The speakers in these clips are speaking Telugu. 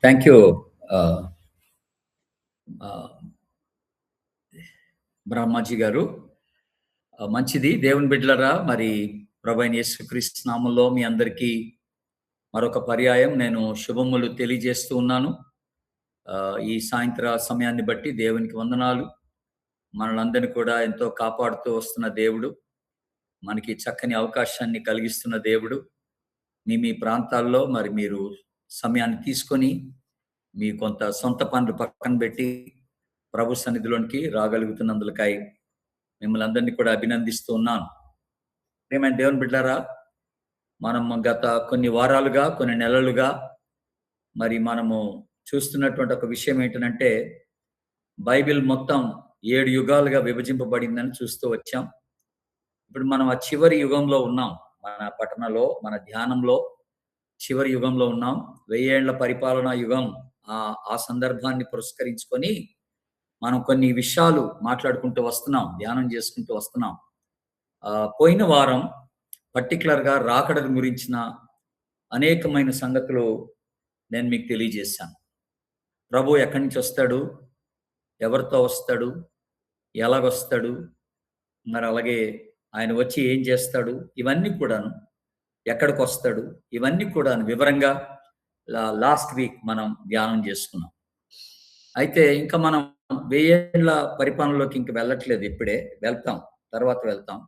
Thank you. ఆహ్, ఆహ్, బ్రహ్మాజీ గారు. మంచిది. దేవుని బిడ్డలారా, మరి ప్రభువైన యేసుక్రీస్తు నామములో మీ అందరికీ మరొక పర్యాయం నేను శుభములు తెలియజేస్తూ ఉన్నాను. ఈ సాయంత్ర సమయాన్ని బట్టి దేవునికి వందనాలు. మనలందరిని కూడా ఎంతో కాపాడుతూ వస్తున్న దేవుడు, మనకి చక్కని అవకాశాన్ని కలిగిస్తున్న దేవుడు. మీ ప్రాంతాల్లో మరి మీరు సమయాన్ని తీసుకొని, మీ కొంత సొంత పనులు పక్కన పెట్టి ప్రభు సన్నిధిలోనికి రాగలుగుతున్నందులకై మిమ్మల్ని అందరినీ కూడా అభినందిస్తూ ఉన్నాను. ప్రియమైన దేవుని బిడ్డారా, మనం గత కొన్ని వారాలుగా, కొన్ని నెలలుగా మరి మనము చూస్తున్నటువంటి ఒక విషయం ఏంటంటే, బైబిల్ మొత్తం 7 యుగాలుగా విభజింపబడిందని చూస్తూ వచ్చాం. ఇప్పుడు మనం ఆ చివరి యుగంలో ఉన్నాం. మన పఠనంలో, మన ధ్యానంలో చివరి యుగంలో ఉన్నాం. 1000 ఏళ్ల పరిపాలనా యుగం ఆ సందర్భాన్ని పురస్కరించుకొని మనం కొన్ని విషయాలు మాట్లాడుకుంటూ వస్తున్నాం, ధ్యానం చేసుకుంటూ వస్తున్నాం. పోయిన వారం పర్టికులర్‌గా రాకడ గురించిన అనేకమైన సంగతులు నేను మీకు తెలియజేశాను. ప్రభు ఎక్కడి నుంచి వస్తాడు? ఎవరితో వస్తాడు? ఎలాగొస్తాడు? మరి అలాగే ఆయన వచ్చి ఏం చేస్తాడు? ఇవన్నీ కూడాను, ఎక్కడికొస్తాడు? ఇవన్నీ కూడాను వివరంగా లాస్ట్ వీక్ మనం ధ్యానం చేసుకున్నాం. అయితే ఇంకా మనం 1000 ఏళ్ల పరిపాలనలోకి ఇంక వెళ్ళట్లేదు. ఇప్పుడే వెళ్తాం, తర్వాత వెళ్తాం.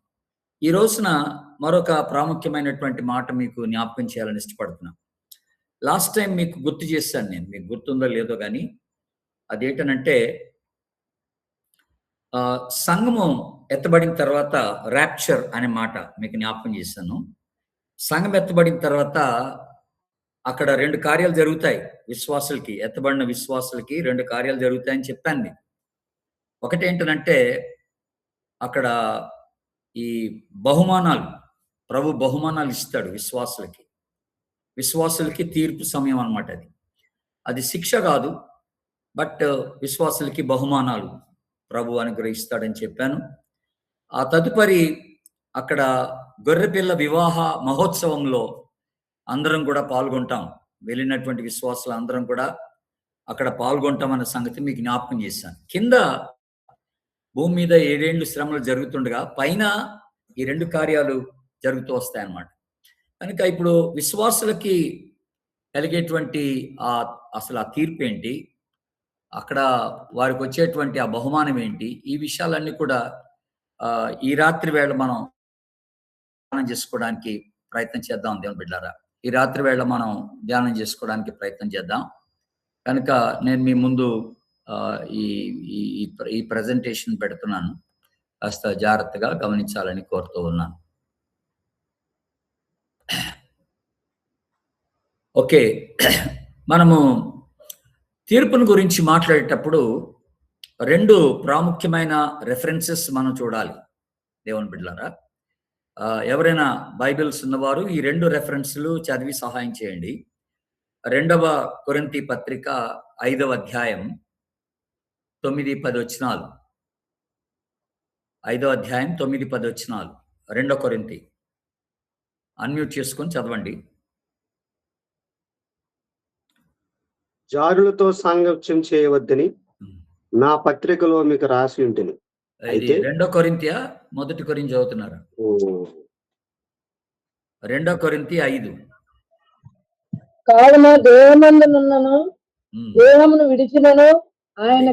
ఈ రోజున మరొక ప్రాముఖ్యమైనటువంటి మాట మీకు జ్ఞాపకం చేయాలని ఇష్టపడుతున్నా. లాస్ట్ టైం మీకు గుర్తు చేశాను నేను. మీకు గుర్తుందో లేదో గానీ, అదేంటనంటే సంఘము ఎత్తబడిన తర్వాత ర్యాప్చర్ అనే మాట మీకు జ్ఞాపకం చేశాను. సంఘం ఎత్తబడిన తర్వాత అక్కడ 2 కార్యాలు జరుగుతాయి. విశ్వాసులకి, ఎత్తబడిన విశ్వాసులకి 2 కార్యాలు జరుగుతాయని చెప్పాను మీకు. ఒకటేంటనంటే అక్కడ ఈ బహుమానాలు, ప్రభు బహుమానాలు ఇస్తాడు విశ్వాసులకి. విశ్వాసులకి తీర్పు సమయం అన్నమాట అది. అది శిక్ష కాదు, బట్ విశ్వాసులకి బహుమానాలు ప్రభు అనుగ్రహిస్తాడని చెప్పాను. ఆ తదుపరి అక్కడ గొర్రెపిల్ల వివాహ మహోత్సవంలో అందరం కూడా పాల్గొంటాం. వెళ్ళినటువంటి విశ్వాసులు అందరం కూడా అక్కడ పాల్గొంటాం అన్న సంగతి మీకు జ్ఞాపకం చేశాను. కింద భూమి మీద 7 ఏళ్ళు శ్రమలు జరుగుతుండగా పైన ఈ 2 కార్యాలు జరుగుతూ వస్తాయన్నమాట. కనుక ఇప్పుడు విశ్వాసులకి కలిగేటువంటి అసలు ఆ తీర్పు ఏంటి? అక్కడ వారికి వచ్చేటువంటి ఆ బహుమానం ఏంటి? ఈ విషయాలన్నీ కూడా ఈ రాత్రి వేళ మనం ధ్యానం చేసుకోవడానికి ప్రయత్నం చేద్దాం దేవుని బిడ్డలారా. ఈ రాత్రి వేళ మనం ధ్యానం చేసుకోవడానికి ప్రయత్నం చేద్దాం. కనుక నేను మీ ముందు ఈ ప్రెజెంటేషన్ పెడుతున్నాను. కాస్త జాగ్రత్తగా గమనించాలని కోరుతూ ఉన్నాను. ఓకే, మనము తీర్పును గురించి మాట్లాడేటప్పుడు 2 ప్రాముఖ్యమైన రెఫరెన్సెస్ మనం చూడాలి దేవుని బిడ్డలారా. ఎవరైనా బైబిల్స్ ఉన్నవారు ఈ 2 రెఫరెన్స్‌లు చదివి సహాయం చేయండి. 2వ కొరింథీ పత్రిక 5వ అధ్యాయం 9-10 వచనాలు. 5వ అధ్యాయం 9-10 వచనాలు. 2 కొరింథీ. అన్మ్యూట్ చేసుకొని చదవండి. జారులతో సాంగత్యం చేయవద్దని నా పత్రికలో మీకు రాసి ఉంటుంది. అయితే 2 కొరింథీ మొదటి కొరింథీ చదువుతున్నారా? 2 కొరింథీ 5. కావున దేహమందునున్నను దేహమును విడిచినను ఆయన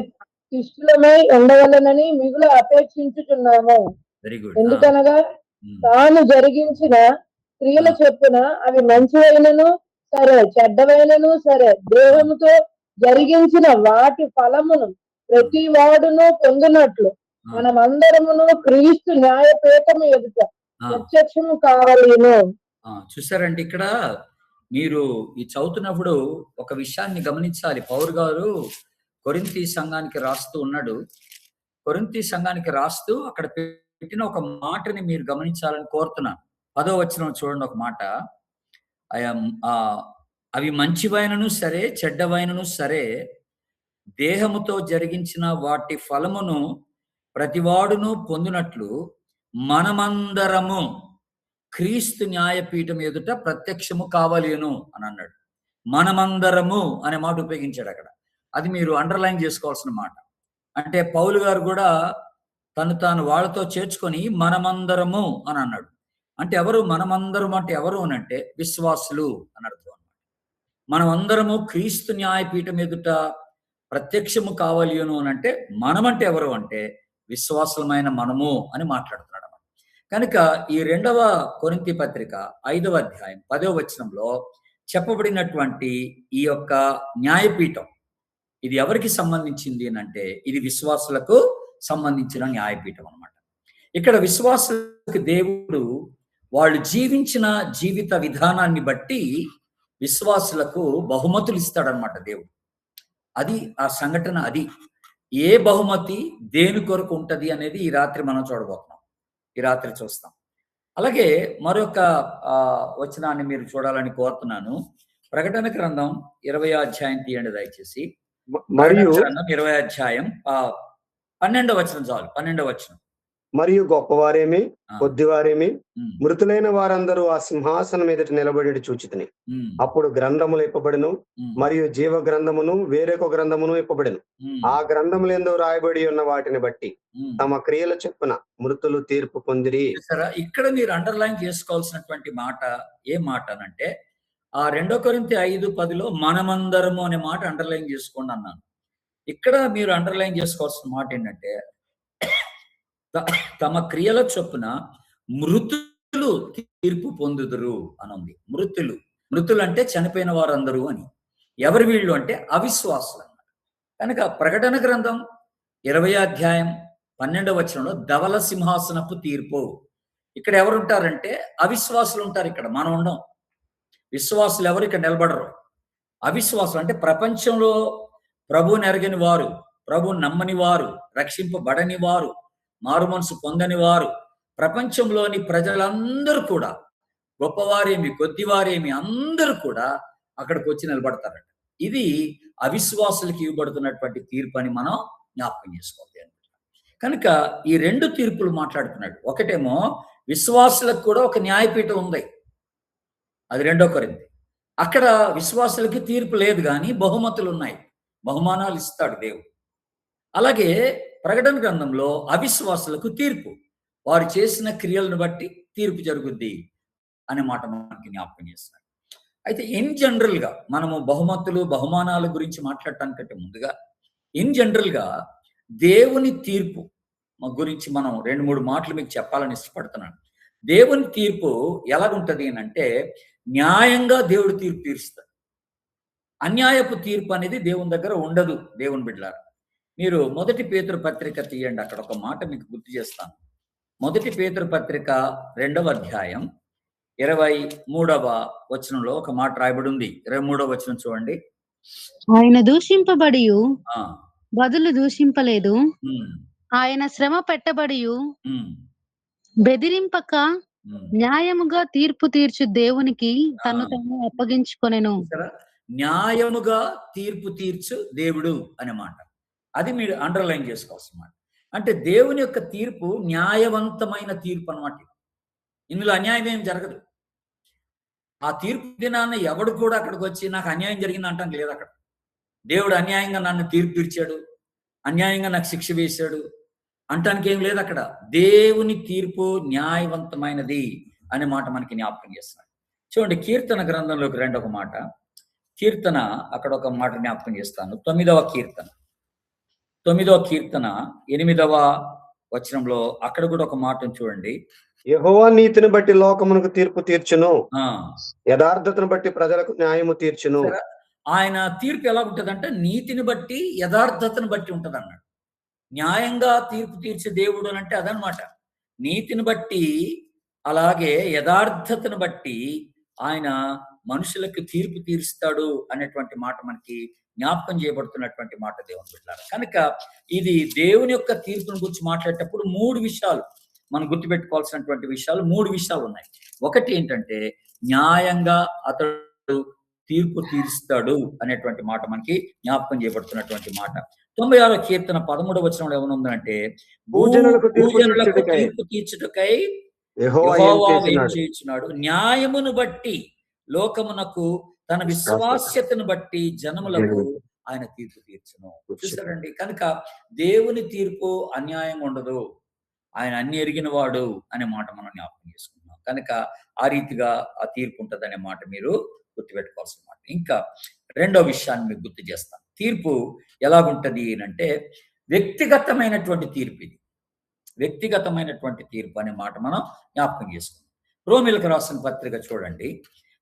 శిష్యులమై ఉండవలనని మిగులు అపేక్షించుచున్నాము. Very good. ఎందుకనగా తాను జరిగించిన క్రియల చొప్పున అవి మంచివైనను సరే, చెడ్డవైనను సరే, దేహముతో జరిగించిన వాటి ఫలమును ప్రతి వాడును పొందినట్లు మనమందరమును క్రీస్తు న్యాయపీఠము ఎదుట ప్రత్యక్షము కావాలిను. చూసారండి, ఇక్కడ మీరు ఈ చదువుతున్నప్పుడు ఒక విషయాన్ని గమనించాలి. పౌలు గారు కొరింథీ సంఘానికి రాస్తూ ఉన్నాడు. కొరింథీ సంఘానికి రాస్తూ అక్కడ పెట్టిన ఒక మాటని మీరు గమనించాలని కోరుతున్నాను. 10వ వచనం చూడండి, ఒక మాట. అవి మంచివైనను సరే, చెడ్డవైనను సరే, దేహముతో జరిగించిన వాటి ఫలమును ప్రతివాడును పొందినట్లు మనమందరము క్రీస్తు న్యాయపీఠం ఎదుట ప్రత్యక్షము కావాలేను అని అన్నాడు. మనమందరము అనే మాట ఉపయోగించాడు అక్కడ. అది మీరు అండర్లైన్ చేసుకోవాల్సిన మాట. అంటే పౌలు గారు కూడా తను తాను వాళ్ళతో చేర్చుకొని మనమందరము అని అన్నాడు. అంటే ఎవరు మనమందరం అంటే ఎవరు అని అంటే విశ్వాసులు అని అర్థం. మనమందరము క్రీస్తు న్యాయపీఠం ఎదుట ప్రత్యక్షము కావాలి అని అంటే మనమంటే ఎవరు అంటే విశ్వాసులమైన మనము అని మాట్లాడుతున్నాడు. కనుక ఈ 2వ కొరింథీ పత్రిక 5వ అధ్యాయం 10వ వచనంలో చెప్పబడినటువంటి ఈ యొక్క న్యాయపీఠం ఇది ఎవరికి సంబంధించింది అని అంటే ఇది విశ్వాసులకు సంబంధించిన న్యాయపీఠం అన్నమాట. ఇక్కడ విశ్వాసులకు దేవుడు వాళ్ళు జీవించిన జీవిత విధానాన్ని బట్టి విశ్వాసులకు బహుమతులు ఇస్తాడనమాట దేవుడు. అది ఆ సంఘటన. అది ఏ బహుమతి దేని కొరకు ఉంటది అనేది ఈ రాత్రి మనం చూడబోతున్నాం. ఈ రాత్రి చూస్తాం. అలాగే మరొక వచనాన్ని మీరు చూడాలని కోరుతున్నాను. ప్రకటన గ్రంథం 20వ అధ్యాయం తీయండి దయచేసి. మరియు 20వ అధ్యాయం 12వ వచనం చాలు. 12వ వచనం. మరియు గొప్పవారేమి కొద్దివారేమి ఉమ్, మృతులైన వారందరూ ఆ సింహాసనం ఎదుట నిలబడి చూచితిని. ఉమ్, అప్పుడు గ్రంథములు ఇప్పబడిను, ఉమ్, మరియు జీవ గ్రంథమును వేరొక గ్రంథమును ఇప్పబడిను. ఉమ్, ఆ గ్రంథములందు రాయబడి ఉన్న వాటిని బట్టి ఉమ్. తమ క్రియల చొప్పున మృతులు తీర్పు పొందిరి. చూసారా? ఇక్కడ మీరు అండర్లైన్ చేసుకోవాల్సినటువంటి మాట ఏ మాట అనంటే ఆ 2 కొరింథీ 5:10లో మనమందరము అనే మాట అండర్లైన్ చేసుకోండి అన్నాను. ఇక్కడ మీరు అండర్లైన్ చేసుకోవాల్సిన మాట ఏంటంటే తమ క్రియల చొప్పున మృతులు తీర్పు పొందుదురు అని ఉంది. మృతులు అంటే చనిపోయిన వారందరూ అని. ఎవరు వీళ్ళు అంటే అవిశ్వాసులు అన్నమాట. కనుక ప్రకటన గ్రంథం 20వ అధ్యాయం 12వ వచనంలో ధవల సింహాసనపు తీర్పు. ఇక్కడ ఎవరు ఉంటారంటే అవిశ్వాసులు ఉంటారు. ఇక్కడ మనం ఉండం. విశ్వాసులు ఎవరు ఇక్కడ నిలబడరు. అవిశ్వాసులు అంటే ప్రపంచంలో ప్రభువుని ఎరగని వారు, ప్రభువుని నమ్మని వారు, రక్షింపబడని వారు, మారు మనసు పొందని వారు, ప్రపంచంలోని ప్రజలందరూ కూడా గొప్పవారేమి కొద్దివారేమి అందరూ కూడా అక్కడికి వచ్చి నిలబడతారట. ఇది అవిశ్వాసులకి ఇవ్వబడుతున్నటువంటి తీర్పు అని మనం జ్ఞాపకం చేసుకోవాలి. కనుక ఈ 2 తీర్పులు మాట్లాడుతున్నాడు. ఒకటేమో విశ్వాసులకు కూడా ఒక న్యాయపీఠం ఉంది. అది 2 కొరింథీ. అక్కడ విశ్వాసులకి తీర్పు లేదు కానీ బహుమతులు ఉన్నాయి. బహుమానాలు ఇస్తాడు దేవుడు. అలాగే ప్రకటన గ్రంథంలో అవిశ్వాసులకు తీర్పు. వారు చేసిన క్రియలను బట్టి తీర్పు జరుగుద్ది అనే మాట మనకి జ్ఞాపకం చేస్తాడు. అయితే ఇన్ జనరల్ గా మనము బహుమతులు బహుమానాల గురించి మాట్లాడటానికంటే ముందుగా ఇన్ జనరల్ గా దేవుని తీర్పు గురించి మనం 2-3 మాటలు మీకు చెప్పాలని ఇష్టపడుతున్నాను. దేవుని తీర్పు ఎలాగుంటది అని అంటే న్యాయంగా దేవుడు తీర్పు తీరుస్తాడు. అన్యాయపు తీర్పు అనేది దేవుని దగ్గర ఉండదు. దేవుని బిడ్డలారా, మీరు 1 పేతురు పత్రిక తీయండి. అక్కడ ఒక మాట మీకు గుర్తు చేస్తాను. 1 పేతురు పత్రిక 2వ అధ్యాయం 23వ వచనంలో ఒక మాట రాయబడి ఉంది. 23వ వచనం చూడండి. ఆయన దూషింపబడి ఆ, బదులు దూషింపలేదు, ఉమ్, ఆయన శ్రమ పెట్టబడి ఉమ్, బెదిరింపక ఉమ్. న్యాయముగా తీర్పు తీర్చు దేవునికి తను తాను అప్పగించుకొనెను. చూసారా? న్యాయముగా తీర్పు తీర్చు దేవుడు అనే మాట. అది మీరు అండర్లైన్ చేసుకోవాల్సిన మాట. అంటే దేవుని యొక్క తీర్పు న్యాయవంతమైన తీర్పు అన్నమాట. ఇందులో అన్యాయం ఏం జరగదు. ఆ తీర్పు దినాన్న ఎవడు కూడా అక్కడికి వచ్చి నాకు అన్యాయం జరిగింది అంటానికి లేదు. అక్కడ దేవుడు అన్యాయంగా నన్ను తీర్పు తీర్చాడు, అన్యాయంగా నాకు శిక్ష వేశాడు అంటానికి ఏం లేదు. అక్కడ దేవుని తీర్పు న్యాయవంతమైనది అనే మాట మనకి జ్ఞాపకం చేస్తున్నాడు. చూడండి, కీర్తన గ్రంథంలోకి రండి. ఒక మాట కీర్తన, అక్కడ ఒక మాట జ్ఞాపకం చేస్తాను. 9వ కీర్తన 8వ వచనంలో అక్కడ కూడా ఒక మాటను చూడండి. యెహోవా నీతిని బట్టి లోకమునకు తీర్పు తీర్చును, ఆ యథార్థతను బట్టి ప్రజలకు న్యాయము తీర్చును. ఆయన తీర్పు ఎలా ఉంటదంటే నీతిని బట్టి యథార్థతను బట్టి ఉంటది అన్నాడు. న్యాయంగా తీర్పు తీర్చే దేవుడు అని అంటే అదనమాట. నీతిని బట్టి అలాగే యథార్థతను బట్టి ఆయన మనుషులకు తీర్పు తీరుస్తాడు అనేటువంటి మాట మనకి జ్ఞాపకం చేయబడుతున్నటువంటి మాట దేవుని బిడ్డలారా. కనుక ఇది దేవుని యొక్క తీర్పును గురించి మాట్లాడేటప్పుడు 3 విషయాలు మనం గుర్తుపెట్టుకోవాల్సినటువంటి విషయాలు 3 విషయాలు ఉన్నాయి. ఒకటి ఏంటంటే న్యాయంగా అతడు తీర్పు తీరుస్తాడు అనేటువంటి మాట మనకి జ్ఞాపకం చేయబడుతున్నటువంటి మాట. 96వ కీర్తన 13వ వచనంలో ఏమనుందంటే భూజనులకు తీర్పు తీర్చుటకై యెహోవా యెహోవా ఏం ఏం చేస్తున్నాడు? చేయుచున్నాడు, న్యాయమును బట్టి లోకమునకు తన విశ్వాస్యతను బట్టి జనములకు ఆయన తీర్పు తీర్చును. చూసారండి, కనుక దేవుని తీర్పు అన్యాయం ఉండదు. ఆయన అన్ని ఎరిగిన వాడు అనే మాట మనం జ్ఞాపకం చేసుకుంటున్నాం. కనుక ఆ రీతిగా ఆ తీర్పు ఉంటదనే మాట మీరు గుర్తుపెట్టుకోవాల్సిన మాట. ఇంకా రెండో విషయాన్ని మీకు గుర్తు చేస్తాను. తీర్పు ఎలాగుంటది అంటే వ్యక్తిగతమైనటువంటి తీర్పు. ఇది వ్యక్తిగతమైనటువంటి తీర్పు అనే మాట మనం జ్ఞాపకం చేసుకుందాం. రోమీయులకు రాసిన పత్రిక చూడండి,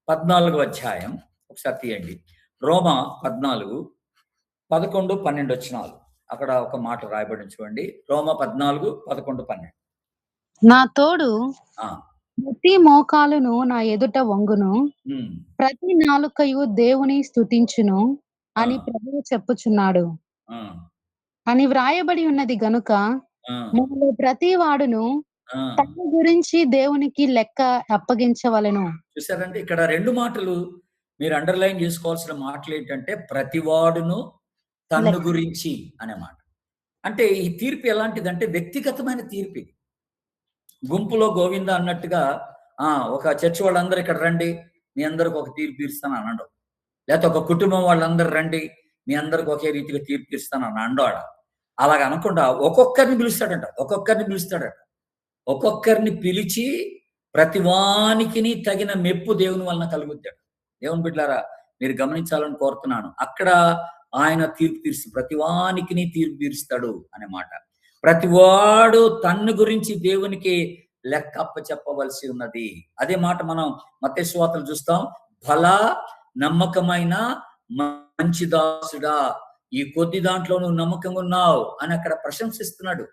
14వ అధ్యాయం ఒకసారి తీయండి. రోమ 14, 11, 12 వచనాలు. అక్కడ ఒక మాట రాయబడి చూడండి. రోమ 14, 11, 12. నా తోడు ప్రతి మోకాలును నా ఎదుట వంగును, ప్రతి నాలుకయు దేవుని స్తుతించును అని ప్రభువు చెప్పుచున్నాడు అని వ్రాయబడి ఉన్నది గనుక మనలో ప్రతి వాడును తన గురించి దేవునికి లెక్క అప్పగించవలెను. చూసారంటే ఇక్కడ రెండు మాటలు మీరు అండర్లైన్ చేసుకోవాల్సిన మాటలు ఏంటంటే ప్రతివాడును తన్ను గురించి అనే మాట. అంటే ఈ తీర్పు ఎలాంటిదంటే వ్యక్తిగతమైన తీర్పు. గుంపులో గోవింద అన్నట్టుగా ఒక చర్చి వాళ్ళందరూ ఇక్కడ రండి, మీ అందరికి ఒక తీర్పు తీరుస్తాను అని అనడం. లేకపోతే ఒక కుటుంబం వాళ్ళందరూ రండి, మీ అందరికి ఒకే రీతిగా తీర్పు తీరుస్తాను అని అండాడ. అలాగ అనకుండా ఒక్కొక్కరిని పిలుస్తాడట, ఒక్కొక్కరిని పిలిచి ప్రతివానికి తగిన మెప్పు దేవుని వలన కలుగుతాడు. దేవుని బిడ్డలారా, మీరు గమనించాలని కోరుతున్నాను. అక్కడ ఆయన తీర్పు తీర్చి ప్రతివానికి తీర్పు తీరుస్తాడు అనే మాట. ప్రతివాడు తన్ను గురించి దేవునికి లెక్క అప్పచెప్పవలసి ఉన్నది. అదే మాట మనం మత్తయి సువార్తలో చూస్తాం. బల నమ్మకమైన మంచి దాసుడా, ఈ కొద్ది దాంట్లో నువ్వు నమ్మకంగా ఉన్నావు అని అక్కడ ప్రశంసిస్తున్నాడు.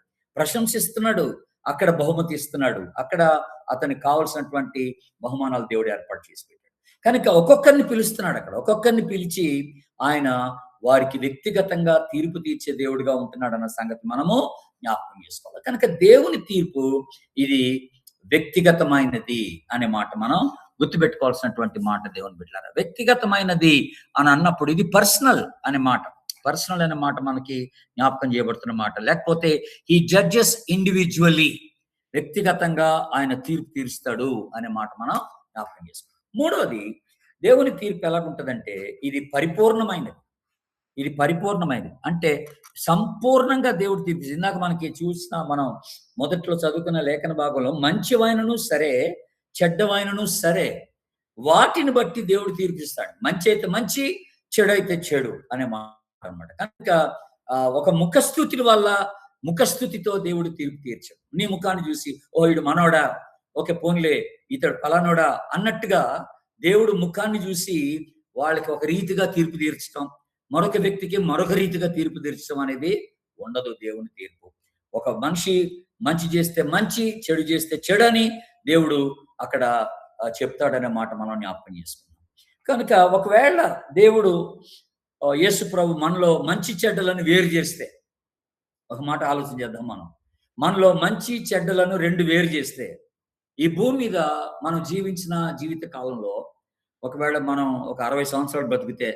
అక్కడ బహుమతి ఇస్తున్నాడు. అక్కడ అతనికి కావలసినటువంటి బహుమానాలు దేవుడు ఏర్పాటు చేసి పెట్టాడు. కనుక ఒక్కొక్కరిని పిలుస్తున్నాడు. అక్కడ ఒక్కొక్కరిని పిలిచి ఆయన వారికి వ్యక్తిగతంగా తీర్పు తీర్చే దేవుడిగా ఉంటున్నాడు అన్న సంగతి మనము జ్ఞాపకం చేసుకోవాలి. కనుక దేవుని తీర్పు ఇది వ్యక్తిగతమైనది అనే మాట మనం గుర్తుపెట్టుకోవాల్సినటువంటి మాట. దేవుని బిడ్డలారా, వ్యక్తిగతమైనది అని అన్నప్పుడు ఇది పర్సనల్ అనే మాట. పర్సనల్ అనే మాట మనకి జ్ఞాపకం చేయబడుతున్న మాట. లేకపోతే ఈ జడ్జెస్ ఇండివిజువల్లీ, వ్యక్తిగతంగా ఆయన తీర్పు తీరుస్తాడు అనే మాట మనం జ్ఞాపకం చేసుకుంటాం. మూడవది, దేవుని తీర్పు ఎలాగుంటదంటే ఇది పరిపూర్ణమైనది. అంటే సంపూర్ణంగా దేవుడు తీర్పు. ఇందాక మనకి చూసిన మనం మొదట్లో చదువుకున్న లేఖన భాగంలో మంచివైనను సరే, చెడ్డవైనను సరే, వాటిని బట్టి దేవుడు తీర్పిస్తాడు. మంచి అయితే మంచి, చెడు అయితే చెడు అనే మాట అన్నమాట. కనుక ఒక ముఖస్థుతితో దేవుడు తీర్పు తీర్చాడు. నీ ముఖాన్ని చూసి ఓ ఇడు మనోడా, ఓకే పోన్లే ఇతడు ఫలానోడా అన్నట్టుగా దేవుడు ముఖాన్ని చూసి వాళ్ళకి ఒక రీతిగా తీర్పు తీర్చడం, మరొక వ్యక్తికి మరొక రీతిగా తీర్పు తీర్చడం అనేది ఉండదు దేవుని తీర్పు. ఒక మనిషి మంచి చేస్తే మంచి, చెడు చేస్తే చెడు అని దేవుడు అక్కడ చెప్తాడనే మాట మనం జ్ఞాపకం చేసుకున్నాం. కనుక ఒకవేళ దేవుడు యేసు ప్రభు మనలో మంచి చెడ్డలను వేరు చేస్తే, ఒక మాట ఆలోచన చేద్దాం. మనలో మంచి చెడ్డలను రెండు వేరు చేస్తే, ఈ భూమి మీద మనం జీవించిన జీవిత కాలంలో ఒకవేళ మనం ఒక 60 సంవత్సరాలు బ్రతికితే,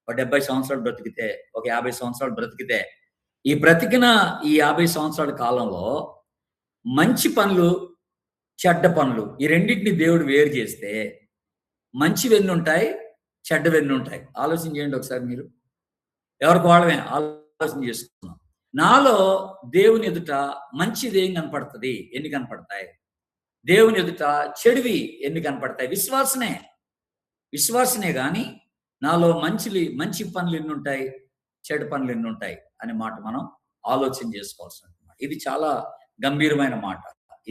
ఒక 70 సంవత్సరాలు బ్రతికితే, ఒక 50 సంవత్సరాలు బ్రతికితే, ఈ బ్రతికిన ఈ 50 సంవత్సరాల కాలంలో మంచి పనులు, చెడ్డ పనులు ఈ రెండింటిని దేవుడు వేరు చేస్తే మంచివెన్ని ఉంటాయి, చెడ్డవెన్ని ఉంటాయి? ఆలోచన చేయండి ఒకసారి. మీరు ఎవరికి వాళ్ళమే ఆలోచన చేసుకున్నాం. నాలో దేవుని ఎదుట మంచిది ఏం కనపడుతుంది? ఎన్ని కనపడతాయి? దేవుని ఎదుట చెడువి ఎన్ని కనపడతాయి? విశ్వాసనే కానీ నాలో మంచి పనులు ఎన్ని ఉంటాయి, చెడు పనులు ఎన్ని ఉంటాయి అనే మాట మనం ఆలోచన చేసుకోవాల్సిన మాట. ఇది చాలా గంభీరమైన మాట.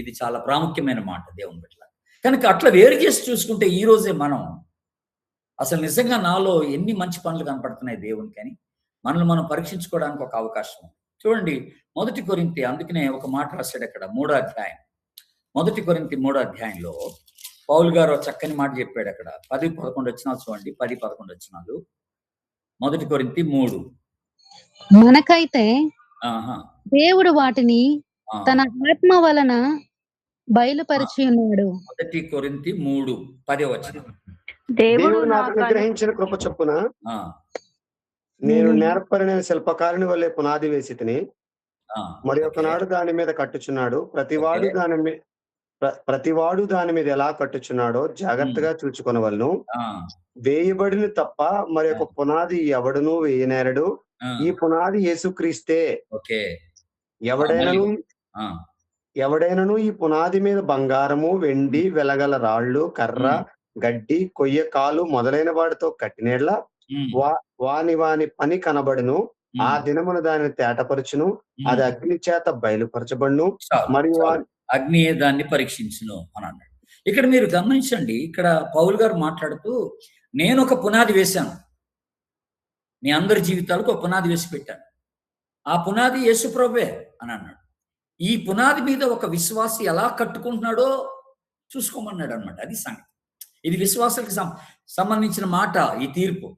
ఇది చాలా ప్రాముఖ్యమైన మాట దేవుని బిడ్డల. కనుక అట్లా వేరు చేసి చూసుకుంటే ఈ రోజే మనం అసలు నిజంగా నాలో ఎన్ని మంచి పనులు కనపడుతున్నాయి దేవునికి అని మనల్ని మనం పరీక్షించుకోవడానికి ఒక అవకాశం. చూడండి, 1 కొరింథీ, అందుకనే ఒక మాట రాశాడు అక్కడ 3వ అధ్యాయం. 1 కొరింథీ 3వ అధ్యాయంలో పౌలు గారు చక్కని మాట చెప్పాడు అక్కడ. 10, 11 వచనాలు చూడండి. 10, 11 వచనాలు. 1 కొరింథీ 3. మనకైతే దేవుడు వాటిని తన ఆత్మ వలన బయలుపరిచి ఉన్నాడు. 1 కొరింథీ 3, 10వ వచనం. దేవుడు నాకు అనుగ్రహించిన కృప చొప్పున నేను నేర్పరిన శిల్పకారుని వల్లే పునాది వేసి తిని మరి ఒకనాడు దాని మీద కట్టుచున్నాడు. ప్రతివాడు దాని మీద ఎలా కట్టుచున్నాడో జాగ్రత్తగా చూచుకొనవలెను. ఆ, వేయబడిన తప్ప మరి ఒక పునాది ఎవడును వేయనేరడు. ఆ, ఈ పునాది యేసుక్రీస్తే. ఓకే. ఎవడైనను ఆ, ఎవడైనను ఈ పునాది మీద బంగారము, వెండి, వెలగల రాళ్ళు, కర్ర, గడ్డి, కొయ్య కాలు మొదలైన వాటితో కట్టినెడల ఉమ్, వాని పని కనబడును. ఆ ఉమ్, దినమున దానిని తేటపరచును. అది ఉమ్. అగ్ని చేత బయలుపరచబడును. చాలు, మరియు చాలు. అగ్నియే దాన్ని పరీక్షించును అని అన్నాడు. ఇక్కడ మీరు గమనించండి, ఇక్కడ పౌలు గారు మాట్లాడుతూ నేను ఒక పునాది వేశాను, మీ అందరి జీవితాలకు ఒక పునాది వేసి పెట్టాను, ఆ పునాది యేసు ప్రభువే అని అన్నాడు. ఈ పునాది మీద ఒక విశ్వాసి ఎలా కట్టుకుంటున్నాడో చూసుకోమన్నాడు అనమాట. అది సంగతి. ఇది విశ్వాసాలకు సంబంధించిన మాట. ఈ తీర్పు